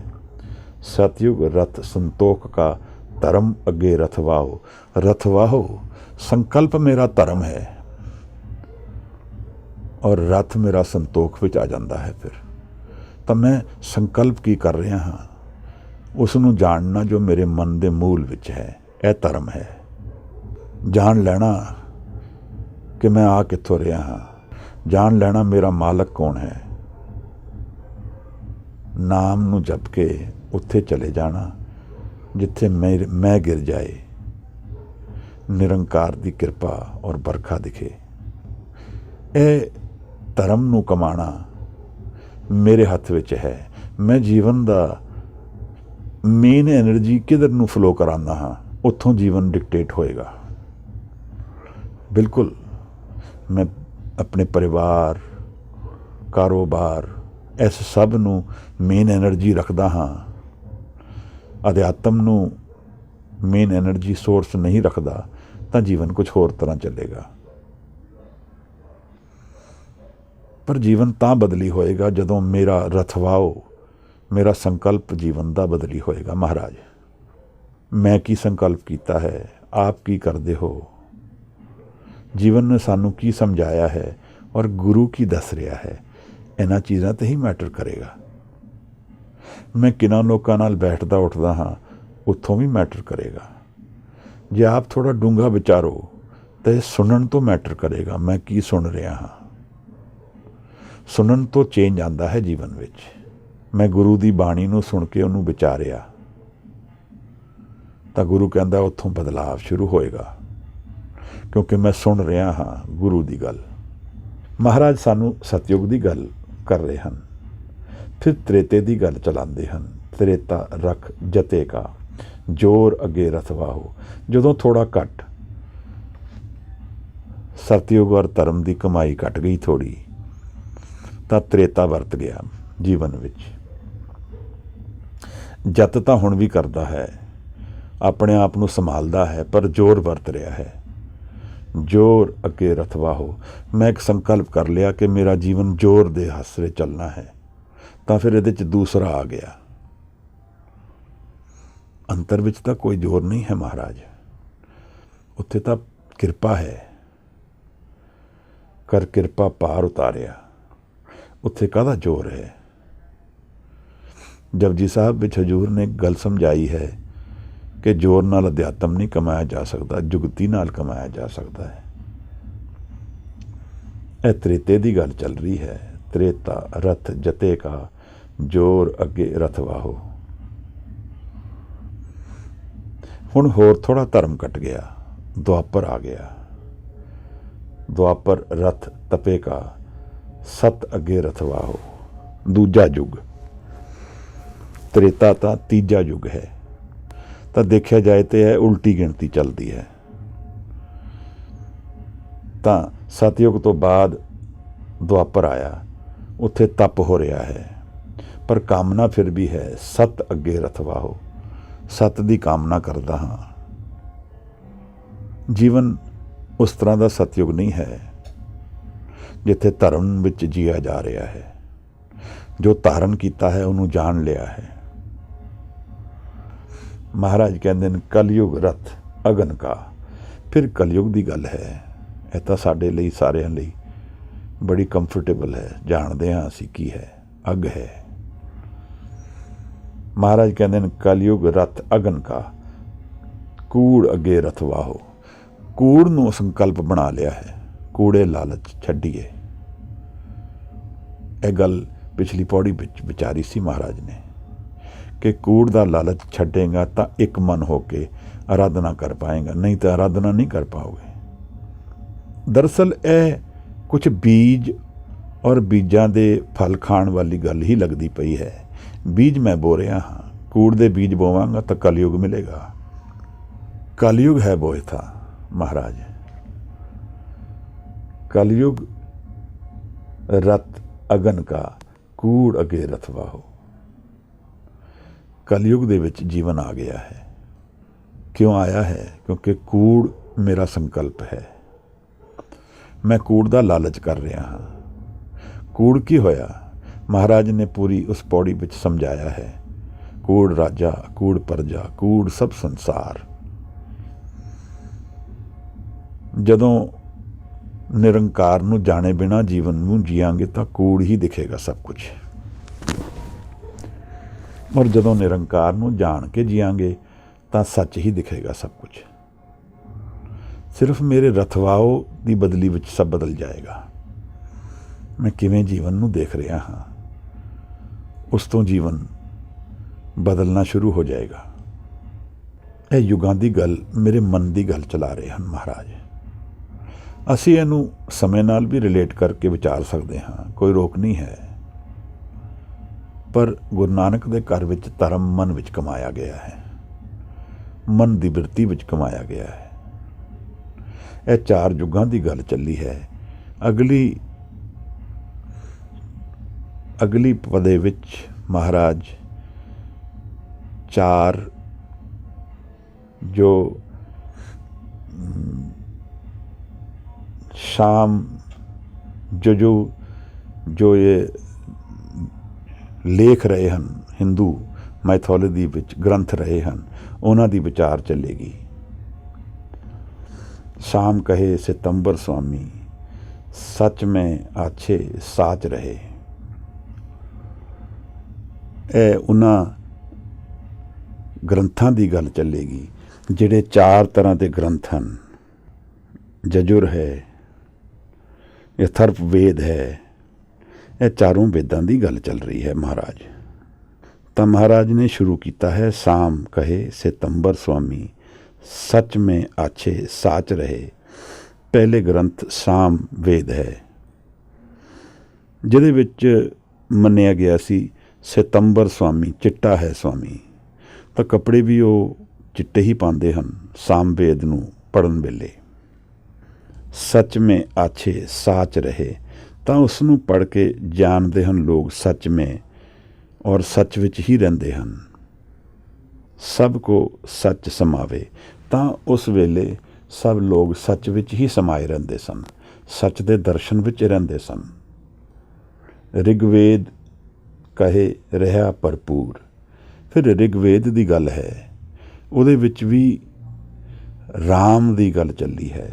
ਸਤਯੁਗ ਰਥ ਸੰਤੋਖ ਕਾ ਧਰਮ ਅੱਗੇ ਰਥਵਾਹੋ। ਰਥਵਾਹੋ ਸੰਕਲਪ ਮੇਰਾ ਧਰਮ ਹੈ, ਔਰ ਰਥ ਮੇਰਾ ਸੰਤੋਖ ਵਿੱਚ ਆ ਜਾਂਦਾ ਹੈ। ਫਿਰ ਤਾਂ ਮੈਂ ਸੰਕਲਪ ਕੀ ਕਰ ਰਿਹਾ ਹਾਂ, ਉਸ ਨੂੰ ਜਾਣਨਾ ਜੋ ਮੇਰੇ ਮਨ ਦੇ ਮੂਲ ਵਿੱਚ ਹੈ, ਇਹ ਧਰਮ ਹੈ। ਜਾਣ ਲੈਣਾ ਕਿ ਮੈਂ ਆ ਕਿੱਥੋਂ ਰਿਹਾ ਹਾਂ, ਜਾਣ ਲੈਣਾ ਮੇਰਾ ਮਾਲਕ ਕੌਣ ਹੈ। ਨਾਮ ਨੂੰ ਜਪ ਕੇ ਉੱਥੇ ਚਲੇ ਜਾਣਾ ਜਿੱਥੇ ਮੈਂ ਗਿਰ ਜਾਏ, ਨਿਰੰਕਾਰ ਦੀ ਕਿਰਪਾ ਔਰ ਬਰਖਾ ਦਿਖੇ। ਇਹ ਧਰਮ ਨੂੰ ਕਮਾਣਾ ਮੇਰੇ ਹੱਥ ਵਿੱਚ ਹੈ। ਮੈਂ ਜੀਵਨ ਦਾ ਮੇਨ ਐਨਰਜੀ ਕਿਧਰ ਨੂੰ ਫਲੋ ਕਰਾਉਂਦਾ ਹਾਂ, ਉੱਥੋਂ ਜੀਵਨ ਡਿਕਟੇਟ ਹੋਏਗਾ। ਬਿਲਕੁਲ ਮੈਂ ਆਪਣੇ ਪਰਿਵਾਰ, ਕਾਰੋਬਾਰ, ਇਸ ਸਭ ਨੂੰ ਮੇਨ ਐਨਰਜੀ ਰੱਖਦਾ ਹਾਂ, ਅਧਿਆਤਮ ਨੂੰ ਮੇਨ ਐਨਰਜੀ ਸੋਰਸ ਨਹੀਂ ਰੱਖਦਾ, ਤਾਂ ਜੀਵਨ ਕੁਝ ਹੋਰ ਤਰ੍ਹਾਂ ਚੱਲੇਗਾ। ਪਰ ਜੀਵਨ ਤਾਂ ਬਦਲੀ ਹੋਏਗਾ ਜਦੋਂ ਮੇਰਾ ਰਥਵਾਓ, ਮੇਰਾ ਸੰਕਲਪ ਜੀਵਨ ਦਾ ਬਦਲੀ ਹੋਏਗਾ। ਮਹਾਰਾਜ ਮੈਂ ਕੀ ਸੰਕਲਪ ਕੀਤਾ ਹੈ, ਆਪ ਕੀ ਕਰਦੇ ਹੋ, ਜੀਵਨ ਨੇ ਸਾਨੂੰ ਕੀ ਸਮਝਾਇਆ ਹੈ ਔਰ ਗੁਰੂ ਕੀ ਦੱਸ ਰਿਹਾ ਹੈ, ਇਹਨਾਂ ਚੀਜ਼ਾਂ ਤੇ ਹੀ ਮੈਟਰ ਕਰੇਗਾ। ਮੈਂ ਕਿਨਾਂ ਲੋਕਾਂ ਨਾਲ ਬੈਠਦਾ ਉੱਠਦਾ ਹਾਂ, ਉੱਥੋਂ ਵੀ ਮੈਟਰ ਕਰੇਗਾ। ਜੇ ਆਪ ਥੋੜ੍ਹਾ ਡੂੰਘਾ ਵਿਚਾਰੋ ਤਾਂ ਇਹ ਸੁਣਨ ਤੋਂ ਮੈਟਰ ਕਰੇਗਾ। ਮੈਂ ਕੀ ਸੁਣ ਰਿਹਾ ਹਾਂ, ਸੁਣਨ ਤੋਂ ਚੇਂਜ ਆਉਂਦਾ ਹੈ ਜੀਵਨ ਵਿੱਚ। ਮੈਂ ਗੁਰੂ ਦੀ ਬਾਣੀ ਨੂੰ ਸੁਣ ਕੇ ਉਹਨੂੰ ਵਿਚਾਰਿਆ ਤਾਂ ਗੁਰੂ ਕਹਿੰਦਾ ਉੱਥੋਂ ਬਦਲਾਵ ਸ਼ੁਰੂ ਹੋਏਗਾ, ਕਿਉਂਕਿ ਮੈਂ ਸੁਣ ਰਿਹਾ ਹਾਂ ਗੁਰੂ ਦੀ ਗੱਲ। ਮਹਾਰਾਜ ਸਾਨੂੰ ਸਤਯੁਗ ਦੀ ਗੱਲ ਕਰ ਰਹੇ ਹਨ, ਫਿਰ ਤ੍ਰੇਤੇ ਦੀ ਗੱਲ ਚਲਾਉਂਦੇ ਹਨ। ਤ੍ਰੇਤਾ ਰਖ ਜਤੇ ਕਾ ਜੋਰ ਅੱਗੇ ਰਥਵਾਹੋ। ਜਦੋਂ ਥੋੜਾ ਘੱਟ ਸਤਯੁਗ ਔਰ ਧਰਮ ਦੀ ਕਮਾਈ ਘਟ ਗਈ ਥੋੜੀ, ਤਾਂ ਤ੍ਰੇਤਾ ਵਰਤ ਗਿਆ ਜੀਵਨ ਵਿੱਚ। ਜਤ ਤਾਂ ਹੁਣ ਵੀ ਕਰਦਾ ਹੈ, ਆਪਣੇ ਆਪ ਨੂੰ ਸੰਭਾਲਦਾ ਹੈ, ਪਰ ਜ਼ੋਰ ਵਰਤ ਰਿਹਾ ਹੈ। ਜ਼ੋਰ ਅੱਗੇ ਰਥਵਾਹੋ। ਮੈਂ ਇੱਕ ਸੰਕਲਪ ਕਰ ਲਿਆ ਕਿ ਮੇਰਾ ਜੀਵਨ ਜ਼ੋਰ ਦੇ ਹੱਸਰੇ ਚੱਲਣਾ ਹੈ, ਤਾਂ ਫਿਰ ਇਹਦੇ 'ਚ ਦੂਸਰਾ ਆ ਗਿਆ। ਅੰਤਰ ਵਿੱਚ ਤਾਂ ਕੋਈ ਜ਼ੋਰ ਨਹੀਂ ਹੈ ਮਹਾਰਾਜ, ਉੱਥੇ ਤਾਂ ਕਿਰਪਾ ਹੈ। ਕਰ ਕਿਰਪਾ ਪਾਰ ਉਤਾਰਿਆ। ਉੱਥੇ ਕਾਹਦਾ ਜ਼ੋਰ ਹੈ। ਜਪਜੀ ਸਾਹਿਬ ਵਿੱਚ ਹਜ਼ੂਰ ਨੇ ਗੱਲ ਸਮਝਾਈ ਹੈ ਕਿ ਜ਼ੋਰ ਨਾਲ ਅਧਿਆਤਮ ਨਹੀਂ ਕਮਾਇਆ ਜਾ ਸਕਦਾ, ਜੁਗਤੀ ਨਾਲ ਕਮਾਇਆ ਜਾ ਸਕਦਾ ਹੈ। ਇਹ ਤ੍ਰੇਤੇ ਦੀ ਗੱਲ ਚੱਲ ਰਹੀ ਹੈ। ਤ੍ਰੇਤਾ ਰਥ ਜਤੇ ਕਾ ਜ਼ੋਰ ਅੱਗੇ ਰਥ ਵਾਹੋ। ਹੁਣ ਹੋਰ ਥੋੜਾ ਧਰਮ ਘਟ ਗਿਆ, ਦੁਆਪਰ ਆ ਗਿਆ। ਦੁਆਪਰ ਰਥ ਤਪੇ ਕਾ ਸਤ ਅੱਗੇ ਰਥ ਵਾਹੋ। ਦੂਜਾ ਯੁੱਗ। ਤ੍ਰੇਤਾ ਤਾਂ ਤੀਜਾ ਯੁੱਗ ਹੈ। ਤਾਂ ਦੇਖਿਆ ਜਾਏ ਤਾਂ ਇਹ ਉਲਟੀ ਗਿਣਤੀ ਚੱਲਦੀ ਹੈ। ਤਾਂ ਸਤਯੁਗ ਤੋਂ ਬਾਅਦ ਦੁਆਪਰ ਆਇਆ, ਉੱਥੇ ਤਪ ਹੋ ਰਿਹਾ ਹੈ, ਪਰ ਕਾਮਨਾ ਫਿਰ ਵੀ ਹੈ ਸਤ ਅੱਗੇ ਰਥ ਵਾਹੋ। ਸਤ ਦੀ ਕਾਮਨਾ ਕਰਦਾ ਹਾਂ। ਜੀਵਨ ਉਸ ਤਰ੍ਹਾਂ ਦਾ ਸਤਯੁਗ ਨਹੀਂ ਹੈ ਜਿੱਥੇ ਧਰਮ ਵਿੱਚ ਜੀਆ ਜਾ ਰਿਹਾ ਹੈ। ਜੋ ਧਾਰਨ ਕੀਤਾ ਹੈ ਉਹਨੂੰ ਜਾਣ ਲਿਆ ਹੈ। ਮਹਾਰਾਜ ਕਹਿੰਦੇ ਨੇ ਕਲਯੁਗ ਰਥ ਅਗਨ ਕਾ। ਫਿਰ ਕਲਯੁਗ ਦੀ ਗੱਲ ਹੈ। ਇਹ ਤਾਂ ਸਾਡੇ ਲਈ, ਸਾਰਿਆਂ ਲਈ ਬੜੀ ਕੰਫਰਟੇਬਲ ਹੈ। ਜਾਣਦੇ ਹਾਂ ਅਸੀਂ ਕੀ ਹੈ, ਅੱਗ ਹੈ। ਮਹਾਰਾਜ ਕਹਿੰਦੇ ਨੇ ਕਲਯੁਗ ਰਥ ਅਗਨ ਕਾ, ਕੂੜ ਅੱਗੇ ਰਥ ਵਾਹੋ। ਕੂੜ ਨੂੰ ਸੰਕਲਪ ਬਣਾ ਲਿਆ ਹੈ, ਕੂੜੇ ਲਾਲਚ ਛੱਡੀਏ। ਇਹ ਗੱਲ ਪਿਛਲੀ ਪੌੜੀ ਵਿੱਚ ਵਿਚਾਰੀ ਸੀ ਮਹਾਰਾਜ ਨੇ ਕਿ ਕੂੜ ਦਾ ਲਾਲਚ ਛੱਡੇਗਾ ਤਾਂ ਇੱਕ ਮਨ ਹੋ ਕੇ ਆਰਾਧਨਾ ਕਰ ਪਾਏਗਾ, ਨਹੀਂ ਤਾਂ ਆਰਾਧਨਾ ਨਹੀਂ ਕਰ ਪਾਓਗੇ। ਦਰਅਸਲ ਇਹ ਕੁਝ ਬੀਜ ਔਰ ਬੀਜਾਂ ਦੇ ਫਲ ਖਾਣ ਵਾਲੀ ਗੱਲ ਹੀ ਲੱਗਦੀ ਪਈ ਹੈ। ਬੀਜ ਮੈਂ ਬੋ ਰਿਹਾ ਹਾਂ, ਕੂੜ ਦੇ ਬੀਜ ਬੋਵਾਂਗਾ ਤਾਂ ਕਲਯੁਗ ਮਿਲੇਗਾ। ਕਲਯੁਗ ਹੈ ਬੋਏ ਥਾ ਮਹਾਰਾਜ। ਕਲਯੁਗ ਰਤ ਅਗਨ ਕਾ, ਕੂੜ ਅਗੇ ਰਥ ਵਾਹੋ। ਕਲਯੁਗ ਦੇ ਵਿੱਚ ਜੀਵਨ ਆ ਗਿਆ ਹੈ। ਕਿਉਂ ਆਇਆ ਹੈ? ਕਿਉਂਕਿ ਕੂੜ ਮੇਰਾ ਸੰਕਲਪ ਹੈ। ਮੈਂ ਕੂੜ ਦਾ ਲਾਲਚ ਕਰ ਰਿਹਾ ਹਾਂ। ਕੂੜ ਕੀ ਹੋਇਆ? ਮਹਾਰਾਜ ਨੇ ਪੂਰੀ ਉਸ ਪੌੜੀ ਵਿੱਚ ਸਮਝਾਇਆ ਹੈ। ਕੂੜ ਰਾਜਾ, ਕੂੜ ਪਰਜਾ, ਕੂੜ ਸਭ ਸੰਸਾਰ। ਜਦੋਂ ਨਿਰੰਕਾਰ ਨੂੰ ਜਾਣੇ ਬਿਨਾਂ ਜੀਵਨ ਨੂੰ ਜੀਵਾਂਗੇ ਤਾਂ ਕੂੜ ਹੀ ਦਿਖੇਗਾ ਸਭ ਕੁਝ। ਔਰ ਜਦੋਂ ਨਿਰੰਕਾਰ ਨੂੰ ਜਾਣ ਕੇ ਜੀਵਾਂਗੇ ਤਾਂ ਸੱਚ ਹੀ ਦਿਖੇਗਾ ਸਭ ਕੁਝ। ਸਿਰਫ ਮੇਰੇ ਰਥਵਾਓ ਦੀ ਬਦਲੀ ਵਿੱਚ ਸਭ ਬਦਲ ਜਾਏਗਾ। ਮੈਂ ਕਿਵੇਂ ਜੀਵਨ ਨੂੰ ਦੇਖ ਰਿਹਾ ਹਾਂ, ਉਸ ਤੋਂ ਜੀਵਨ ਬਦਲਣਾ ਸ਼ੁਰੂ ਹੋ ਜਾਏਗਾ। ਇਹ ਯੁਗਾਂ ਦੀ ਗੱਲ, ਮੇਰੇ ਮਨ ਦੀ ਗੱਲ ਚਲਾ ਰਹੇ ਹਨ ਮਹਾਰਾਜ। ਅਸੀਂ ਇਹਨੂੰ ਸਮੇਂ ਨਾਲ ਵੀ ਰਿਲੇਟ ਕਰਕੇ ਵਿਚਾਰ ਸਕਦੇ ਹਾਂ, ਕੋਈ ਰੋਕ ਨਹੀਂ ਹੈ। ਪਰ ਗੁਰੂ ਨਾਨਕ ਦੇ ਘਰ ਵਿੱਚ ਧਰਮ ਮਨ ਵਿੱਚ ਕਮਾਇਆ ਗਿਆ ਹੈ, ਮਨ ਦੀ ਬਿਰਤੀ ਵਿੱਚ ਕਮਾਇਆ ਗਿਆ ਹੈ। ਇਹ 4 ਯੁੱਗਾਂ ਦੀ ਗੱਲ ਚੱਲੀ ਹੈ। ਅਗਲੀ ਪਦੇ ਵਿੱਚ ਮਹਾਰਾਜ 4 ਜੋ ਸ਼ਾਮ ਜੋ ਇਹ ਲੇਖ ਰਹੇ ਹਨ, ਹਿੰਦੂ ਮਾਈਥੋਲੋਜੀ ਵਿੱਚ ਗ੍ਰੰਥ ਰਹੇ ਹਨ, ਉਹਨਾਂ ਦੀ ਵਿਚਾਰ ਚੱਲੇਗੀ। शाम कहे सितंबर स्वामी, सच में आछे साच रहे। ਇਹ ਉਹਨਾਂ ਗ੍ਰੰਥਾਂ ਦੀ ਗੱਲ ਚੱਲੇਗੀ ਜਿਹੜੇ 4 ਤਰ੍ਹਾਂ ਦੇ ਗ੍ਰੰਥ ਹਨ। ਜਜੁਰ ਹੈ, ਅਥਰਵ ਵੇਦ ਹੈ। ਇਹ ਚਾਰੋਂ ਵੇਦਾਂ ਦੀ ਗੱਲ ਚੱਲ ਰਹੀ ਹੈ ਮਹਾਰਾਜ। ਤਾਂ ਮਹਾਰਾਜ ਨੇ ਸ਼ੁਰੂ ਕੀਤਾ ਹੈ, शाम कहे सितंबर स्वामी, सच में आछे साच रहे। ਪਹਿਲੇ ਗ੍ਰੰਥ ਸਾਮ ਵੇਦ ਹੈ, ਜਿਹਦੇ ਵਿੱਚ ਮੰਨਿਆ ਗਿਆ ਸੀ ਸਿਤੰਬਰ ਸਵਾਮੀ ਚਿੱਟਾ ਹੈ ਸਵਾਮੀ। ਤਾਂ ਕੱਪੜੇ ਵੀ ਉਹ ਚਿੱਟੇ ਹੀ ਪਾਉਂਦੇ ਹਨ ਸਾਮ ਵੇਦ ਨੂੰ ਪੜ੍ਹਨ ਵੇਲੇ। ਸੱਚ ਮੇਂ ਆਛੇ ਸਾਚ ਰਹੇ, ਤਾਂ ਉਸ ਨੂੰ ਪੜ੍ਹ ਕੇ ਜਾਣਦੇ ਹਨ ਲੋਕ ਸੱਚ ਮੇਂ, ਔਰ ਸੱਚ ਵਿੱਚ ਹੀ ਰਹਿੰਦੇ ਹਨ। ਸਭ ਕੋ ਸੱਚ ਸਮਾਵੇ, ਤਾਂ ਉਸ ਵੇਲੇ ਸਭ ਲੋਕ ਸੱਚ ਵਿੱਚ ਹੀ ਸਮਾਏ ਰਹਿੰਦੇ ਸਨ, ਸੱਚ ਦੇ ਦਰਸ਼ਨ ਵਿੱਚ ਰਹਿੰਦੇ ਸਨ। ਰਿਗਵੇਦ ਕਹੇ ਰਿਹਾ ਭਰਪੂਰ। ਫਿਰ ਰਿਗਵੇਦ ਦੀ ਗੱਲ ਹੈ, ਉਹਦੇ ਵਿੱਚ ਵੀ ਰਾਮ ਦੀ ਗੱਲ ਚੱਲੀ ਹੈ।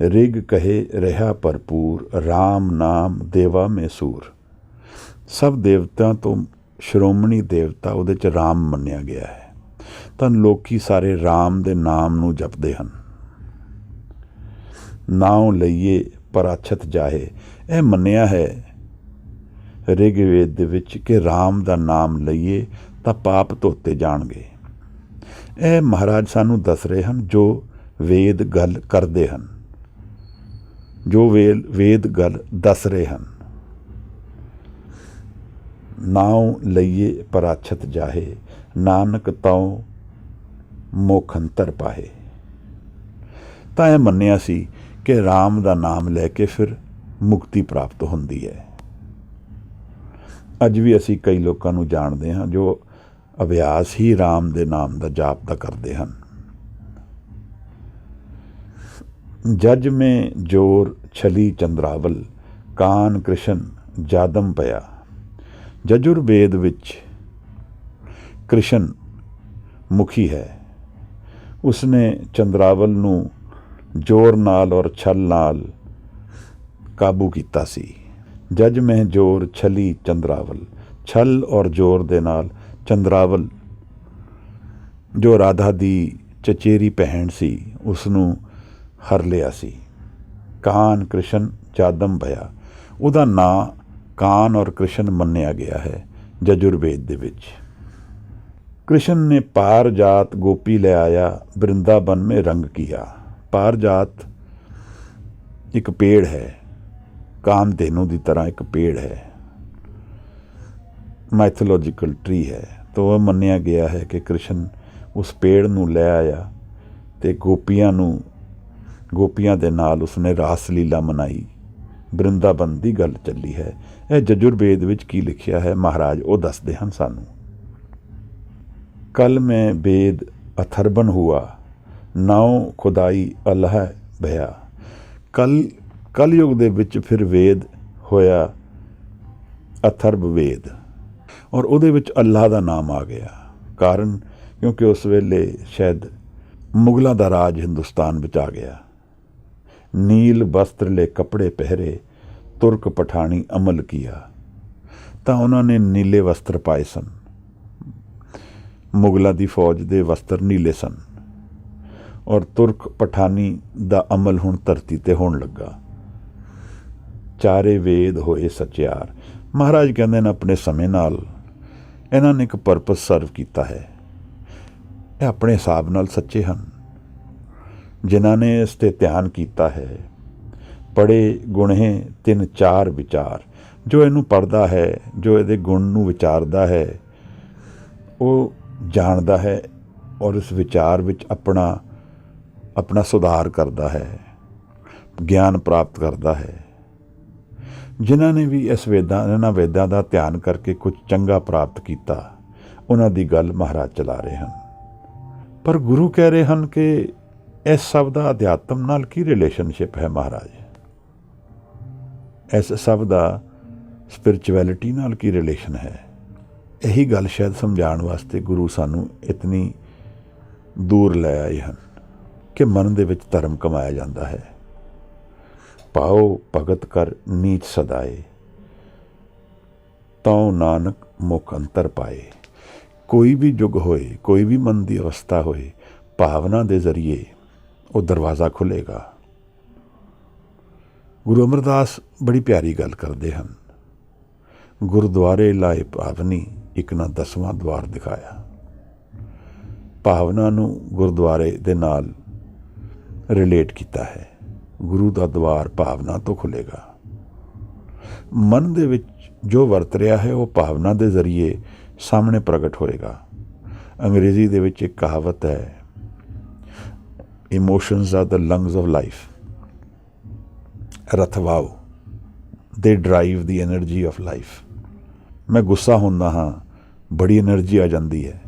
ਰਿਗ ਕਹੇ ਰਿਹਾ ਭਰਪੂਰ, ਰਾਮ ਨਾਮ ਦੇਵਾ ਮੇਂ ਸੂਰ। ਸਭ ਦੇਵਤਿਆਂ ਤੋਂ ਸ਼੍ਰੋਮਣੀ ਦੇਵਤਾ ਉਹਦੇ 'ਚ ਰਾਮ ਮੰਨਿਆ ਗਿਆ ਹੈ। ਤਾਂ ਲੋਕੀ ਸਾਰੇ ਰਾਮ ਦੇ ਨਾਮ ਨੂੰ ਜਪਦੇ ਹਨ। ਨਾਉ ਲਈਏ ਪਰ ਅਛਤ ਜਾਹੇ, ਇਹ ਮੰਨਿਆ ਹੈ ਰਿਗਵੇਦ ਦੇ ਵਿੱਚ ਕਿ ਰਾਮ ਦਾ ਨਾਮ ਲਈਏ ਤਾਂ ਪਾਪ ਧੋਤੇ ਜਾਣਗੇ। ਇਹ ਮਹਾਰਾਜ ਸਾਨੂੰ ਦੱਸ ਰਹੇ ਹਨ ਜੋ ਵੇਦ ਗੱਲ ਕਰਦੇ ਹਨ, ਜੋ ਵੇਦ ਗੱਲ ਦੱਸ ਰਹੇ ਹਨ। ਨਾਉ ਲਈਏ ਪਰ ਅਛਤ ਜਾਹੇ, ਨਾਨਕ ਤਉ ਮੁਖ ਅੰਤਰ ਪਾਹੇ। ਤਾਂ ਇਹ ਮੰਨਿਆ ਸੀ ਕਿ ਰਾਮ ਦਾ ਨਾਮ ਲੈ ਕੇ ਫਿਰ ਮੁਕਤੀ ਪ੍ਰਾਪਤ ਹੁੰਦੀ ਹੈ। ਅੱਜ ਵੀ ਅਸੀਂ ਕਈ ਲੋਕਾਂ ਨੂੰ ਜਾਣਦੇ ਹਾਂ ਜੋ ਅਭਿਆਸ ਹੀ ਰਾਮ ਦੇ ਨਾਮ ਦਾ ਜਾਪ ਦਾ ਕਰਦੇ ਹਨ। ਜਜ ਮੇਂ ਜੋਰ ਛਲੀ ਚੰਦਰਾਵਲ, ਕਾਨ ਕ੍ਰਿਸ਼ਨ ਜਾਦਮ ਪਿਆ। ਜਜੁਰਵੇਦ ਵਿੱਚ ਕ੍ਰਿਸ਼ਨ ਮੁਖੀ ਹੈ। ਉਸਨੇ ਚੰਦਰਾਵਲ ਨੂੰ ਜ਼ੋਰ ਨਾਲ ਔਰ ਛਲ ਨਾਲ ਕਾਬੂ ਕੀਤਾ ਸੀ। ਜਜ ਮੈਂ ਜ਼ੋਰ ਛਲੀ ਚੰਦਰਾਵਲ, ਛਲ ਔਰ ਜ਼ੋਰ ਦੇ ਨਾਲ ਚੰਦਰਾਵਲ ਜੋ ਰਾਧਾ ਦੀ ਚਚੇਰੀ ਭੈਣ ਸੀ ਉਸ ਨੂੰ ਹਰ ਲਿਆ ਸੀ। ਕਾਨ ਕ੍ਰਿਸ਼ਨ ਜਾਦਮ ਭਇਆ, ਉਹਦਾ ਨਾਂ ਕਾਨ ਔਰ ਕ੍ਰਿਸ਼ਨ ਮੰਨਿਆ ਗਿਆ ਹੈ ਜਜੁਰਵੇਦ ਦੇ ਵਿੱਚ। कृष्ण ने पार जात गोपी ले आया, वृंदावन में रंग किया। पार जात एक पेड़ है, कामधेनु की तरह एक पेड़ है, माइथोलॉजिकल ट्री है। तो वह मन्निया गया है कि कृष्ण उस पेड़ नूं ले आया ते गोपियां दे नाल उसने रास लीला मनाई। वृंदावन की गल चली है। यह जजुर्वेद विच की लिखिया है महाराज वो दसदे हन सानू। कल में वेद अथर्बन हुआ, नाउ खुदाई अल्लाह भया। कलयुग दे विच फिर वेद होया अथर्ब वेद, और उहदे विच अल्लाह दा नाम आ गया। कारण क्योंकि उस वेले शायद मुगलों का राज हिंदुस्तान विच आ गया। नील वस्त्र ले कपड़े पहरे, तुर्क पठानी अमल किया। तो उन्होंने नीले वस्त्र पाए सन। मुगलों की फौज के वस्त्र नीले सन और तुर्क पठानी दा अमल हुण धरती ते होण लगा। चारे वेद होए सचियार। महाराज कहते हैं अपने समय नाल इन्हां ने एक परपस सर्व किया है। ये अपने हिसाब नाल सच्चे हैं। जिन्हां ने इस ते ध्यान किया है, पढ़े गुणे तिन चार विचार। जो इनू पढ़ता है, जो ये गुण नू विचारदा है, वो जानता है और इस विचार विच अपना सुधार करता है, ज्ञान प्राप्त करता है। जिन्हां ने भी इस इन्हां वेदां दा ध्यान करके कुछ चंगा प्राप्त किया, उन्हां दी गल महाराज चला रहे हैं। पर गुरु कह रहे हैं कि इस सब का अध्यात्म नाल की रिलेशनशिप है महाराज, इस सब का स्पिरिचुअलिटी नाल की रिलेशन है। यही गल शायद समझाने वास्ते गुरु सानू इतनी दूर ले आए हैं कि मन दे विच धर्म कमाया जाता है। पाओ भगत कर नीच सदाए, तौ नानक मुख अंतर पाए। कोई भी युग होए, कोई भी मन की अवस्था होए, भावना के जरिए वो दरवाज़ा खुलेगा। गुरु अमरदास बड़ी प्यारी गल करते हैं। गुरुद्वारे लाए भावनी, एक ना 10वां द्वार दिखाया। भावना नू गुरुद्वारे दे नाल रिलेट किया है। गुरु का द्वार भावना तो खुलेगा। मन दे विच जो वरत रहा है वो भावना के जरिए सामने प्रगट होएगा। अंग्रेजी दे विच एक कहावत है, emotions are the lungs of life. रथवाओ, they drive the energy of life. मैं गुस्सा होंदा हाँ, बड़ी एनर्जी आ जाती है।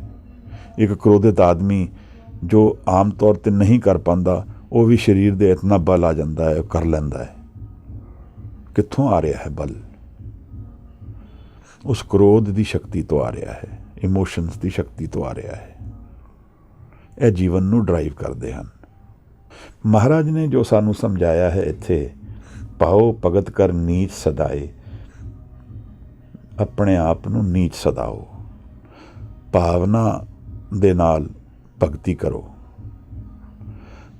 एक क्रोधित आदमी जो आम तौर पर नहीं कर पाता, वो भी शरीर दे इतना बल आ जाता है, कर लेंदा है। कित्थों आ रहा है बल? उस क्रोध की शक्ति तो आ रहा है, इमोशंस की शक्ति तो आ रहा है। यह जीवन नू ड्राइव करते हैं। महाराज ने जो सानू समझाया है इत्थे, पाओ भगत कर नीच सदाए, ਆਪਣੇ ਆਪ ਨੂੰ ਨੀਚ ਸਦਾਓ, ਭਾਵਨਾ ਦੇ ਨਾਲ ਭਗਤੀ ਕਰੋ।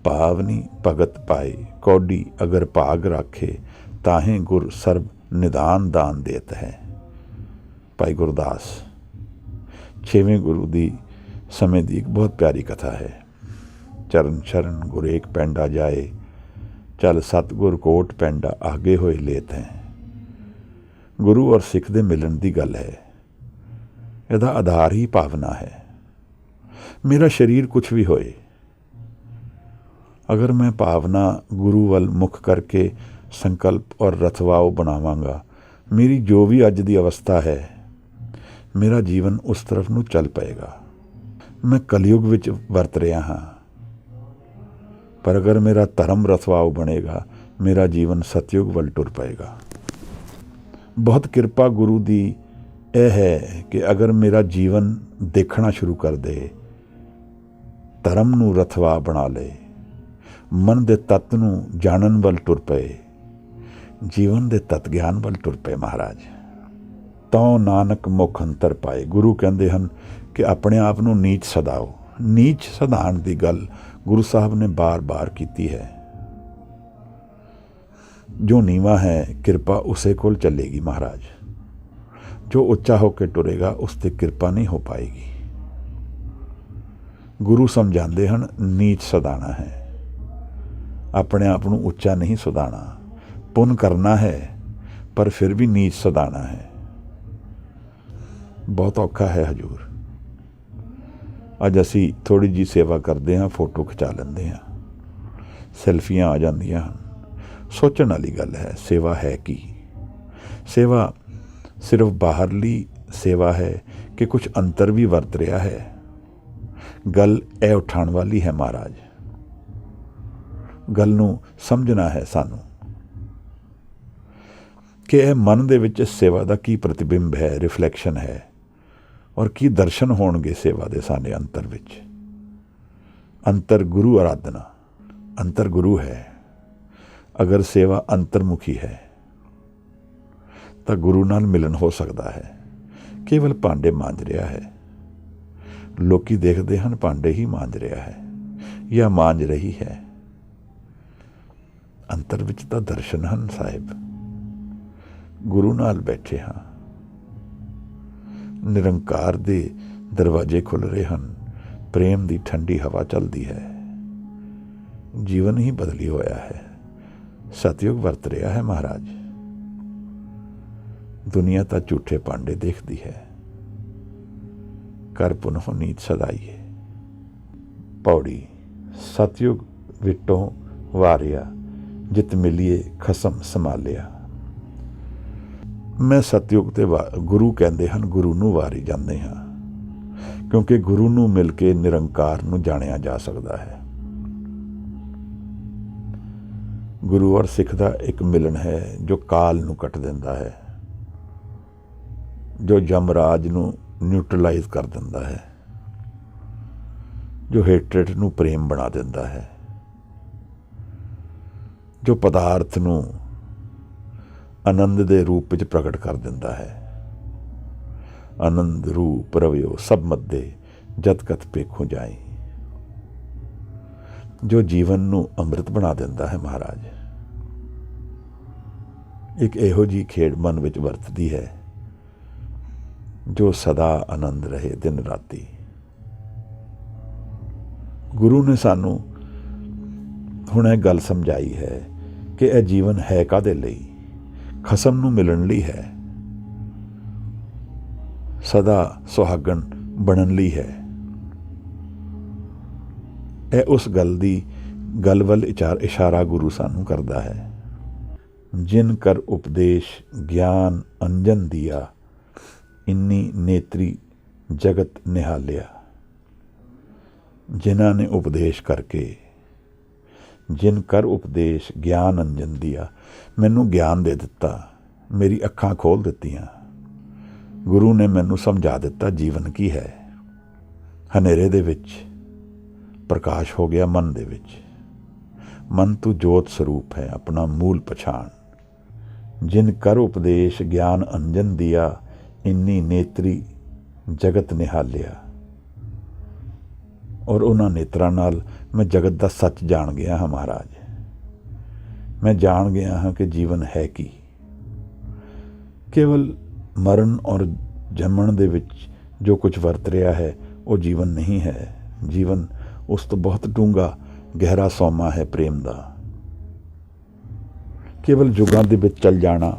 ਭਾਵਨੀ ਭਗਤ ਪਾਏ, ਕੌਡੀ ਅਗਰ ਭਾਗ ਰਾਖੇ, ਤਾਹੇ ਗੁਰ ਸਰਬ ਨਿਦਾਨ ਦਾਨ ਦੇਤ ਹੈ। ਭਾਈ ਗੁਰਦਾਸ। 6ਵੇਂ ਗੁਰੂ ਦੀ ਸਮੇਂ ਦੀ ਇੱਕ ਬਹੁਤ ਪਿਆਰੀ ਕਥਾ ਹੈ। ਚਰਨ ਸ਼ਰਨ ਗੁਰੇਕ ਪੈਂਡਾ ਜਾਏ, ਚੱਲ ਸਤਿਗੁਰ ਕੋਟ ਪੈਂਡਾ ਆਗੇ ਹੋਏ ਲੇਤ ਹੈ। ਗੁਰੂ ਔਰ ਸਿੱਖ ਦੇ ਮਿਲਣ ਦੀ ਗੱਲ ਹੈ। ਇਹਦਾ ਆਧਾਰ ਹੀ ਭਾਵਨਾ ਹੈ। ਮੇਰਾ ਸਰੀਰ ਕੁਛ ਵੀ ਹੋਏ, ਅਗਰ ਮੈਂ ਭਾਵਨਾ ਗੁਰੂ ਵੱਲ ਮੁੱਖ ਕਰਕੇ ਸੰਕਲਪ ਔਰ ਰਥਵਾਓ ਬਣਾਵਾਂਗਾ, ਮੇਰੀ ਜੋ ਵੀ ਅੱਜ ਦੀ ਅਵਸਥਾ ਹੈ, ਮੇਰਾ ਜੀਵਨ ਉਸ ਤਰਫ ਨੂੰ ਚੱਲ ਪਏਗਾ। ਮੈਂ ਕਲਯੁਗ ਵਿੱਚ ਵਰਤ ਰਿਹਾ ਹਾਂ, ਪਰ ਅਗਰ ਮੇਰਾ ਧਰਮ ਰਥਵਾਓ ਬਣੇਗਾ, ਮੇਰਾ ਜੀਵਨ ਸਤਯੁਗ ਵੱਲ ਟੁਰ ਪਏਗਾ। ਬਹੁਤ ਕਿਰਪਾ ਗੁਰੂ ਦੀ ਇਹ ਹੈ ਕਿ ਅਗਰ ਮੇਰਾ ਜੀਵਨ ਦੇਖਣਾ ਸ਼ੁਰੂ ਕਰ ਦੇ, ਧਰਮ ਨੂੰ ਰਥਵਾ ਬਣਾ ਲਏ, ਮਨ ਦੇ ਤੱਤ ਨੂੰ ਜਾਣਨ ਵੱਲ ਟੁਰ ਪਏ, ਜੀਵਨ ਦੇ ਤੱਤ ਗਿਆਨ ਵੱਲ ਟੁਰ ਪਏ ਮਹਾਰਾਜ, ਤਾਂ ਨਾਨਕ ਮੁਖ ਅੰਤਰ ਪਾਏ। ਗੁਰੂ ਕਹਿੰਦੇ ਹਨ ਕਿ ਆਪਣੇ ਆਪ ਨੂੰ ਨੀਚ ਸਦਾਓ। ਨੀਚ ਸਦਾਉਣ ਦੀ ਗੱਲ ਗੁਰੂ ਸਾਹਿਬ ਨੇ ਬਾਰ-ਬਾਰ ਕੀਤੀ ਹੈ। ਜੋ ਨੀਵਾਂ ਹੈ, ਕਿਰਪਾ ਉਸੇ ਕੋਲ ਚੱਲੇਗੀ ਮਹਾਰਾਜ। ਜੋ ਉੱਚਾ ਹੋ ਕੇ ਟੁਰੇਗਾ, ਉਸ ਤੇ ਕਿਰਪਾ ਨਹੀਂ ਹੋ ਪਾਏਗੀ। ਗੁਰੂ ਸਮਝਾਉਂਦੇ ਹਨ ਨੀਚ ਸਦਾਣਾ ਹੈ, ਆਪਣੇ ਆਪ ਨੂੰ ਉੱਚਾ ਨਹੀਂ ਸਦਾਣਾ। ਪੁੰਨ ਕਰਨਾ ਹੈ, ਪਰ ਫਿਰ ਵੀ ਨੀਚ ਸਦਾਣਾ ਹੈ। ਬਹੁਤ ਔਖਾ ਹੈ ਹਜੂਰ। ਅੱਜ ਅਸੀਂ ਥੋੜ੍ਹੀ ਜਿਹੀ ਸੇਵਾ ਕਰਦੇ ਹਾਂ, ਫੋਟੋ ਖਿਚਾ ਲੈਂਦੇ ਹਾਂ, ਸੈਲਫੀਆਂ ਆ ਜਾਂਦੀਆਂ ਹਨ। ਸੋਚਣ ਵਾਲੀ ਗੱਲ ਹੈ, ਸੇਵਾ ਹੈ ਕੀ? ਸੇਵਾ ਸਿਰਫ ਬਾਹਰਲੀ ਸੇਵਾ ਹੈ ਕਿ ਕੁਝ ਅੰਤਰ ਵੀ ਵਰਤ ਰਿਹਾ ਹੈ? ਗੱਲ ਇਹ ਉਠਾਉਣ ਵਾਲੀ ਹੈ ਮਹਾਰਾਜ। ਗੱਲ ਨੂੰ ਸਮਝਣਾ ਹੈ ਸਾਨੂੰ ਕਿ ਇਹ ਮਨ ਦੇ ਵਿੱਚ ਸੇਵਾ ਦਾ ਕੀ ਪ੍ਰਤੀਬਿੰਬ ਹੈ, ਰਿਫਲੈਕਸ਼ਨ ਹੈ, ਔਰ ਕੀ ਦਰਸ਼ਨ ਹੋਣਗੇ ਸੇਵਾ ਦੇ ਸਾਡੇ ਅੰਤਰ ਵਿੱਚ। ਅੰਤਰ ਗੁਰੂ ਆਰਾਧਨਾ, ਅੰਤਰ ਗੁਰੂ ਹੈ। ਅਗਰ ਸੇਵਾ ਅੰਤਰਮੁਖੀ ਹੈ ਤਾਂ ਗੁਰੂ ਨਾਲ ਮਿਲਨ ਹੋ ਸਕਦਾ ਹੈ। ਕੇਵਲ ਭਾਂਡੇ ਮਾਂਜ ਰਿਹਾ ਹੈ, ਲੋਕੀ ਦੇਖਦੇ ਹਨ ਭਾਂਡੇ ਹੀ ਮਾਂਜ ਰਿਹਾ ਹੈ ਜਾਂ ਮਾਂਜ ਰਹੀ ਹੈ। ਅੰਤਰ ਵਿੱਚ ਤਾਂ ਦਰਸ਼ਨ ਹਨ ਸਾਹਿਬ। ਗੁਰੂ ਨਾਲ ਬੈਠੇ ਹਾਂ, ਨਿਰੰਕਾਰ ਦੇ ਦਰਵਾਜ਼ੇ ਖੁੱਲ ਰਹੇ ਹਨ, ਪ੍ਰੇਮ ਦੀ ਠੰਡੀ ਹਵਾ ਚੱਲਦੀ ਹੈ, ਜੀਵਨ ਹੀ ਬਦਲੀ ਹੋਇਆ ਹੈ, ਸਤਯੁਗ ਵਰਤ ਰਿਹਾ ਹੈ ਮਹਾਰਾਜ। ਦੁਨੀਆ ਤਾਂ ਝੂਠੇ ਭਾਂਡੇ ਦੇਖਦੀ ਹੈ। ਕਰ ਪੁਨਹੁ ਨੀਚ ਸਦਾਈਏ। ਪੌੜੀ। ਸਤਯੁਗ ਵਿਟੋਂ ਵਾਰਿਆ, ਜਿਤ ਮਿਲੀਏ ਖਸਮ ਸੰਭਾਲਿਆ। ਮੈਂ ਸਤਯੁਗ ਤੇ ਗੁਰੂ ਕਹਿੰਦੇ ਹਨ, ਗੁਰੂ ਨੂੰ ਵਾਰੀ ਜਾਂਦੇ ਹਾਂ, ਕਿਉਂਕਿ ਗੁਰੂ ਨੂੰ ਮਿਲ ਕੇ ਨਿਰੰਕਾਰ ਨੂੰ ਜਾਣਿਆ ਜਾ ਸਕਦਾ ਹੈ। ਗੁਰੂ ਔਰ ਸਿੱਖ ਦਾ ਇੱਕ ਮਿਲਣ ਹੈ ਜੋ ਕਾਲ ਨੂੰ ਕੱਟ ਦਿੰਦਾ ਹੈ, ਜੋ ਯਮਰਾਜ ਨੂੰ ਨਿਊਟਰਲਾਈਜ਼ ਕਰ ਦਿੰਦਾ ਹੈ, ਜੋ ਹੇਟਰੇਟ ਨੂੰ ਪ੍ਰੇਮ ਬਣਾ ਦਿੰਦਾ ਹੈ, ਜੋ ਪਦਾਰਥ ਨੂੰ ਆਨੰਦ ਦੇ ਰੂਪ ਵਿੱਚ ਪ੍ਰਗਟ ਕਰ ਦਿੰਦਾ ਹੈ। ਆਨੰਦ ਰੂਪ ਰਵਿਓ ਸਭ ਮੱਦੇ, ਜਦ ਕਤ ਪੇਖੋ ਜਾਏ। ਜੋ ਜੀਵਨ ਨੂੰ ਅੰਮ੍ਰਿਤ ਬਣਾ ਦਿੰਦਾ ਹੈ ਮਹਾਰਾਜ। ਇੱਕ ਇਹੋ ਜਿਹੀ ਖੇਡ ਮਨ ਵਿੱਚ ਵਰਤਦੀ ਹੈ ਜੋ ਸਦਾ ਆਨੰਦ ਰਹੇ ਦਿਨ ਰਾਤੀ। ਗੁਰੂ ਨੇ ਸਾਨੂੰ ਹੁਣ ਇਹ ਗੱਲ ਸਮਝਾਈ ਹੈ ਕਿ ਇਹ ਜੀਵਨ ਹੈ ਕਾਹਦੇ ਲਈ? ਖਸਮ ਨੂੰ ਮਿਲਣ ਲਈ ਹੈ, ਸਦਾ ਸੁਹਾਗਣ ਬਣਨ ਲਈ ਹੈ। ਇਹ ਉਸ ਗੱਲ ਵੱਲ ਇਸ਼ਾਰਾ ਗੁਰੂ ਸਾਨੂੰ ਕਰਦਾ ਹੈ। ਜਿਨ ਕਰ ਉਪਦੇਸ਼ ਗਿਆਨ ਅੰਜਨ ਦਿਆ, ਇੰਨੀ ਨੇਤਰੀ ਜਗਤ ਨਿਹਾਲਿਆ। ਜਿਨ੍ਹਾਂ ਨੇ ਉਪਦੇਸ਼ ਕਰਕੇ, ਜਿਨ ਕਰ ਉਪਦੇਸ਼ ਗਿਆਨ ਅੰਜਨ ਦਿਆ, ਮੈਨੂੰ ਗਿਆਨ ਦੇ ਦਿੱਤਾ, ਮੇਰੀ ਅੱਖਾਂ ਖੋਲ੍ਹ ਦਿੱਤੀਆਂ। ਗੁਰੂ ਨੇ ਮੈਨੂੰ ਸਮਝਾ ਦਿੱਤਾ ਜੀਵਨ ਕੀ ਹੈ। ਹਨੇਰੇ ਦੇ ਵਿੱਚ ਪ੍ਰਕਾਸ਼ ਹੋ ਗਿਆ ਮਨ ਦੇ ਵਿੱਚ। ਮਨ ਤੂੰ ਜੋਤ ਸਰੂਪ ਹੈ, ਆਪਣਾ ਮੂਲ ਪਛਾਣ। ਜਿਨ ਕਰ ਉਪਦੇਸ਼ ਗਿਆਨ ਅੰਜਨ ਦਿਆ, ਇੰਨੀ ਨੇਤਰੀ ਜਗਤ ਨਿਹਾਲਿਆ, ਔਰ ਉਹਨਾਂ ਨੇਤਰਾਂ ਨਾਲ ਮੈਂ ਜਗਤ ਦਾ ਸੱਚ ਜਾਣ ਗਿਆ ਹਾਂ ਮਹਾਰਾਜ। ਮੈਂ ਜਾਣ ਗਿਆ ਹਾਂ ਕਿ ਜੀਵਨ ਹੈ ਕੀ। ਕੇਵਲ ਮਰਨ ਔਰ ਜੰਮਣ ਦੇ ਵਿੱਚ ਜੋ ਕੁਝ ਵਰਤ ਰਿਹਾ ਹੈ ਉਹ ਜੀਵਨ ਨਹੀਂ ਹੈ। ਜੀਵਨ ਉਸ ਤੋਂ ਬਹੁਤ ਡੂੰਘਾ ਗਹਿਰਾ ਸੋਮਾ ਹੈ ਪ੍ਰੇਮ ਦਾ। ਕੇਵਲ ਯੁੱਗਾਂ ਦੇ ਵਿੱਚ ਚੱਲ ਜਾਣਾ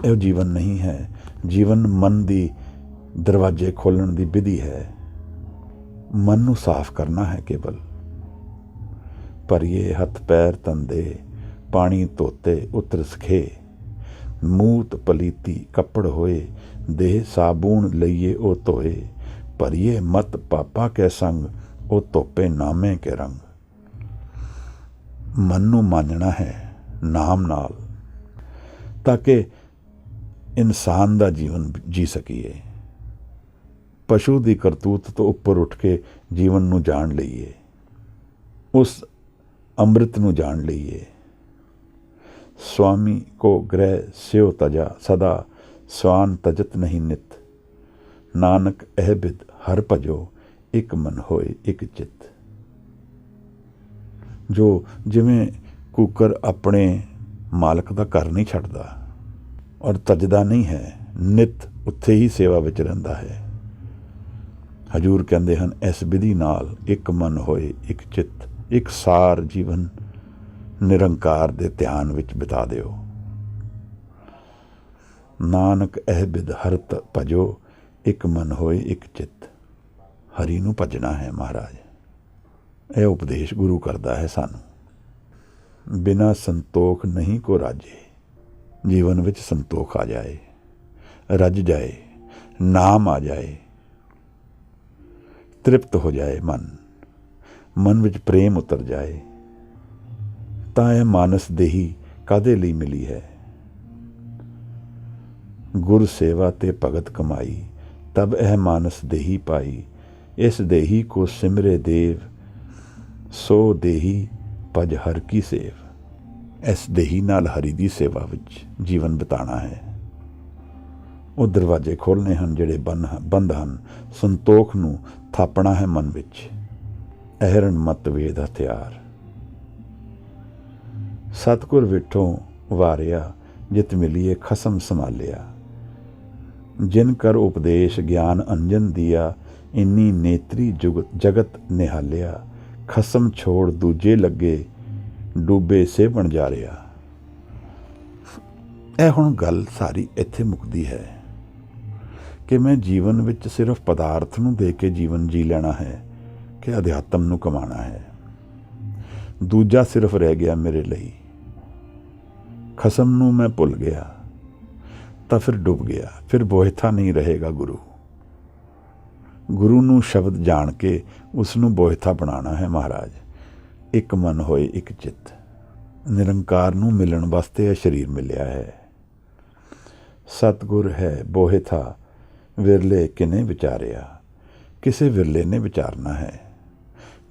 ਇਹ ਜੀਵਨ ਨਹੀਂ ਹੈ। ਜੀਵਨ ਮਨ ਦੀ ਦਰਵਾਜ਼ੇ ਖੋਲ੍ਹਣ ਦੀ ਵਿਧੀ ਹੈ। ਮਨ ਨੂੰ ਸਾਫ਼ ਕਰਨਾ ਹੈ। ਕੇਵਲ ਭਰੀਏ ਹੱਥ ਪੈਰ ਧੰਦੇ, ਪਾਣੀ ਧੋਤੇ ਉਤਰ ਸਖੇ, ਮੂਤ ਪਲੀਤੀ ਕੱਪੜ ਹੋਏ, ਦੇਹ ਸਾਬੂਣ ਲਈਏ ਉਹ ਧੋਏ, ਭਰੀਏ ਮਤ ਪਾਪਾ ਕੇ ਸੰਗ, ਉਹ ਧੋਪੇ ਨਾਮੇ ਕੇ ਰੰਗ। ਮਨ ਨੂੰ ਮਾਨਣਾ ਹੈ ਨਾਮ ਨਾਲ, ਤਾਂ ਕਿ ਇਨਸਾਨ ਦਾ ਜੀਵਨ ਜੀ ਸਕੀਏ। ਪਸ਼ੂ ਦੀ ਕਰਤੂਤ ਤੋਂ ਉੱਪਰ ਉੱਠ ਕੇ ਜੀਵਨ ਨੂੰ ਜਾਣ ਲਈਏ, ਉਸ ਅੰਮ੍ਰਿਤ ਨੂੰ ਜਾਣ ਲਈਏ। स्वामी को ग्रह स्यो तजा, सदा स्वान तजत नहीं नित, नानक एह बिद हर भजो, एक मन होए एक चित। जो जिमें कुकर अपने मालक का घर नहीं छड्डदा और तजदा नहीं है, नित उत्थे ही सेवा विच रहिंदा है। हजूर कहंदे हन इस विधि नाल एक मन होए एक चित, एक सार जीवन निरंकार दे ध्यान विच बिता दिओ। नानक एह बिद हर भजो, एक मन होए एक चित। हरि नूं भजना है महाराज। यह उपदेश गुरु करदा है सानू। बिना संतोख नहीं को राजे। जीवन विच संतोख आ जाए, रज जाए, नाम आ जाए, तृप्त हो जाए मन विच प्रेम उतर जाए, ਤਾਂ ਇਹ ਮਾਨਸ ਦੇਹੀ ਕਾਹਦੇ ਲਈ ਮਿਲੀ ਹੈ। ਗੁਰ ਸੇਵਾ ਤੇ ਭਗਤ ਕਮਾਈ, ਤਬ ਇਹ ਮਾਨਸ ਦੇਹੀ ਪਾਈ। ਇਸ ਦੇਹੀ ਕੋ ਸਿਮਰੇ ਦੇਵ, ਸੋ ਦੇਹੀ ਭਜ ਹਰ ਕੀ ਸੇਵ। ਇਸ ਦੇਹੀ ਨਾਲ ਹਰੀ ਦੀ ਸੇਵਾ ਵਿੱਚ ਜੀਵਨ ਬਿਤਾਉਣਾ ਹੈ। ਉਹ ਦਰਵਾਜ਼ੇ ਖੋਲ੍ਹਣੇ ਹਨ ਜਿਹੜੇ ਬੰਦ ਹਨ। ਸੰਤੋਖ ਨੂੰ ਥਾਪਣਾ ਹੈ ਮਨ ਵਿੱਚ। ਅਹਿਰਨ ਮਤ ਵੇਦ ਹਥਿਆਰ। सतगुर विठों वारिया, जित मिलिए खसम संभालिया। जिन कर उपदेश ज्ञान अंजन दिया, इन्नी नेत्री जगत निहालिया। खसम छोड़ दूजे लगे, डूबे से बन जा रहा। ਇਹ ਹੁਣ ਗੱਲ ਸਾਰੀ ਇੱਥੇ ਮੁੱਕਦੀ ਹੈ ਕਿ ਮੈਂ ਜੀਵਨ ਵਿੱਚ ਸਿਰਫ ਪਦਾਰਥ ਨੂੰ ਦੇ ਕੇ ਜੀਵਨ ਜੀ ਲੈਣਾ ਹੈ ਕਿ ਅਧਿਆਤਮ ਨੂੰ ਕਮਾਉਣਾ ਹੈ। ਦੂਜਾ ਸਿਰਫ ਰਹਿ ਗਿਆ ਮੇਰੇ ਲਈ। ਖਸਮ ਨੂੰ ਮੈਂ ਭੁੱਲ ਗਿਆ ਤਾਂ ਫਿਰ ਡੁੱਬ ਗਿਆ। ਫਿਰ ਬੋਹਿਥਾ ਨਹੀਂ ਰਹੇਗਾ ਗੁਰੂ ਨੂੰ ਸ਼ਬਦ ਜਾਣ ਕੇ ਉਸ ਨੂੰ ਬੋਹਿਥਾ ਬਣਾਉਣਾ ਹੈ ਮਹਾਰਾਜ। ਇੱਕ ਮਨ ਹੋਏ ਇੱਕ ਚਿੱਤ। ਨਿਰੰਕਾਰ ਨੂੰ ਮਿਲਣ ਵਾਸਤੇ ਇਹ ਸਰੀਰ ਮਿਲਿਆ ਹੈ। ਸਤਿਗੁਰ ਹੈ ਬੋਹਿਥਾ, ਵਿਰਲੇ ਕਿਨੇ ਵਿਚਾਰਿਆ। ਕਿਸੇ ਵਿਰਲੇ ਨੇ ਵਿਚਾਰਨਾ ਹੈ।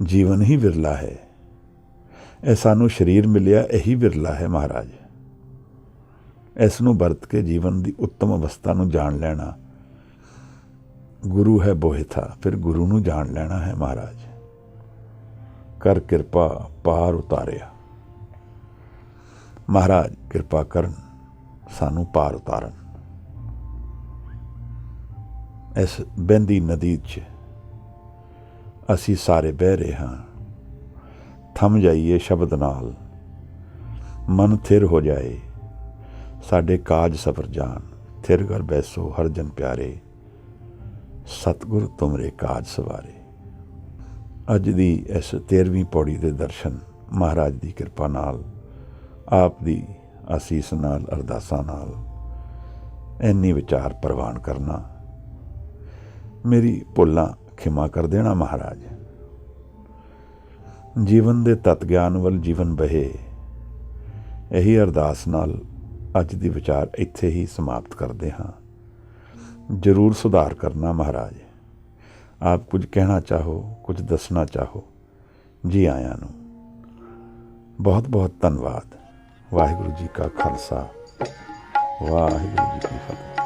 ਜੀਵਨ ਹੀ ਵਿਰਲਾ ਹੈ। ਇਹ ਸਾਨੂੰ ਸਰੀਰ ਮਿਲਿਆ, ਇਹੀ ਵਿਰਲਾ ਹੈ ਮਹਾਰਾਜ। ਇਸ ਨੂੰ ਵਰਤ ਕੇ ਜੀਵਨ ਦੀ ਉੱਤਮ ਅਵਸਥਾ ਨੂੰ ਜਾਣ ਲੈਣਾ। ਗੁਰੂ ਹੈ ਬੋਹਿਥਾ, ਫਿਰ ਗੁਰੂ ਨੂੰ ਜਾਣ ਲੈਣਾ ਹੈ ਮਹਾਰਾਜ। ਕਰ ਕਿਰਪਾ ਪਾਰ ਉਤਾਰਿਆ। ਮਹਾਰਾਜ ਕਿਰਪਾ ਕਰਨ, ਸਾਨੂੰ ਪਾਰ ਉਤਾਰਨ। ਇਸ ਬਹਿੰਦੀ ਨਦੀ 'ਚ ਅਸੀਂ ਸਾਰੇ ਬਹਿ ਰਹੇ ਹਾਂ। ਥੰਮ ਜਾਈਏ ਸ਼ਬਦ ਨਾਲ, ਮਨ ਥਿਰ ਹੋ ਜਾਏ। ਸਾਡੇ ਕਾਜ ਸਫਰ ਜਾਨ, ਥਿਰ ਕਰ ਬੈਸੋ ਹਰ ਜਨ ਪਿਆਰੇ। ਸਤਿਗੁਰ ਤੁਮਰੇ ਕਾਜ ਸਵਾਰੇ। ਅੱਜ ਦੀ ਇਸ 13ਵੀਂ ਪੌੜੀ ਦੇ ਦਰਸ਼ਨ ਮਹਾਰਾਜ ਦੀ ਕਿਰਪਾ ਨਾਲ, ਆਪ ਦੀ ਆਸੀਸ ਨਾਲ, ਅਰਦਾਸਾਂ ਨਾਲ ਇੰਨੀ ਵਿਚਾਰ ਪ੍ਰਵਾਨ ਕਰਨਾ। ਮੇਰੀ ਭੁੱਲਾਂ ਖਿਮਾ ਕਰ ਦੇਣਾ ਮਹਾਰਾਜ। ਜੀਵਨ ਦੇ ਤਤ ਗਿਆਨ ਵੱਲ ਜੀਵਨ ਬਹੇ। ਇਹੀ ਅਰਦਾਸ ਨਾਲ ਅੱਜ ਦੀ ਵਿਚਾਰ ਇੱਥੇ ਹੀ ਸਮਾਪਤ ਕਰਦੇ ਹਾਂ। ਜ਼ਰੂਰ ਸੁਧਾਰ ਕਰਨਾ ਮਹਾਰਾਜ। ਆਪ ਕੁਝ ਕਹਿਣਾ ਚਾਹੋ, ਕੁਝ ਦੱਸਣਾ ਚਾਹੋ, ਜੀ ਆਇਆਂ ਨੂੰ। ਬਹੁਤ ਬਹੁਤ ਧੰਨਵਾਦ। ਵਾਹਿਗੁਰੂ ਜੀ ਕਾ ਖਾਲਸਾ, ਵਾਹਿਗੁਰੂ ਜੀ ਕੀ ਫਤਿਹ।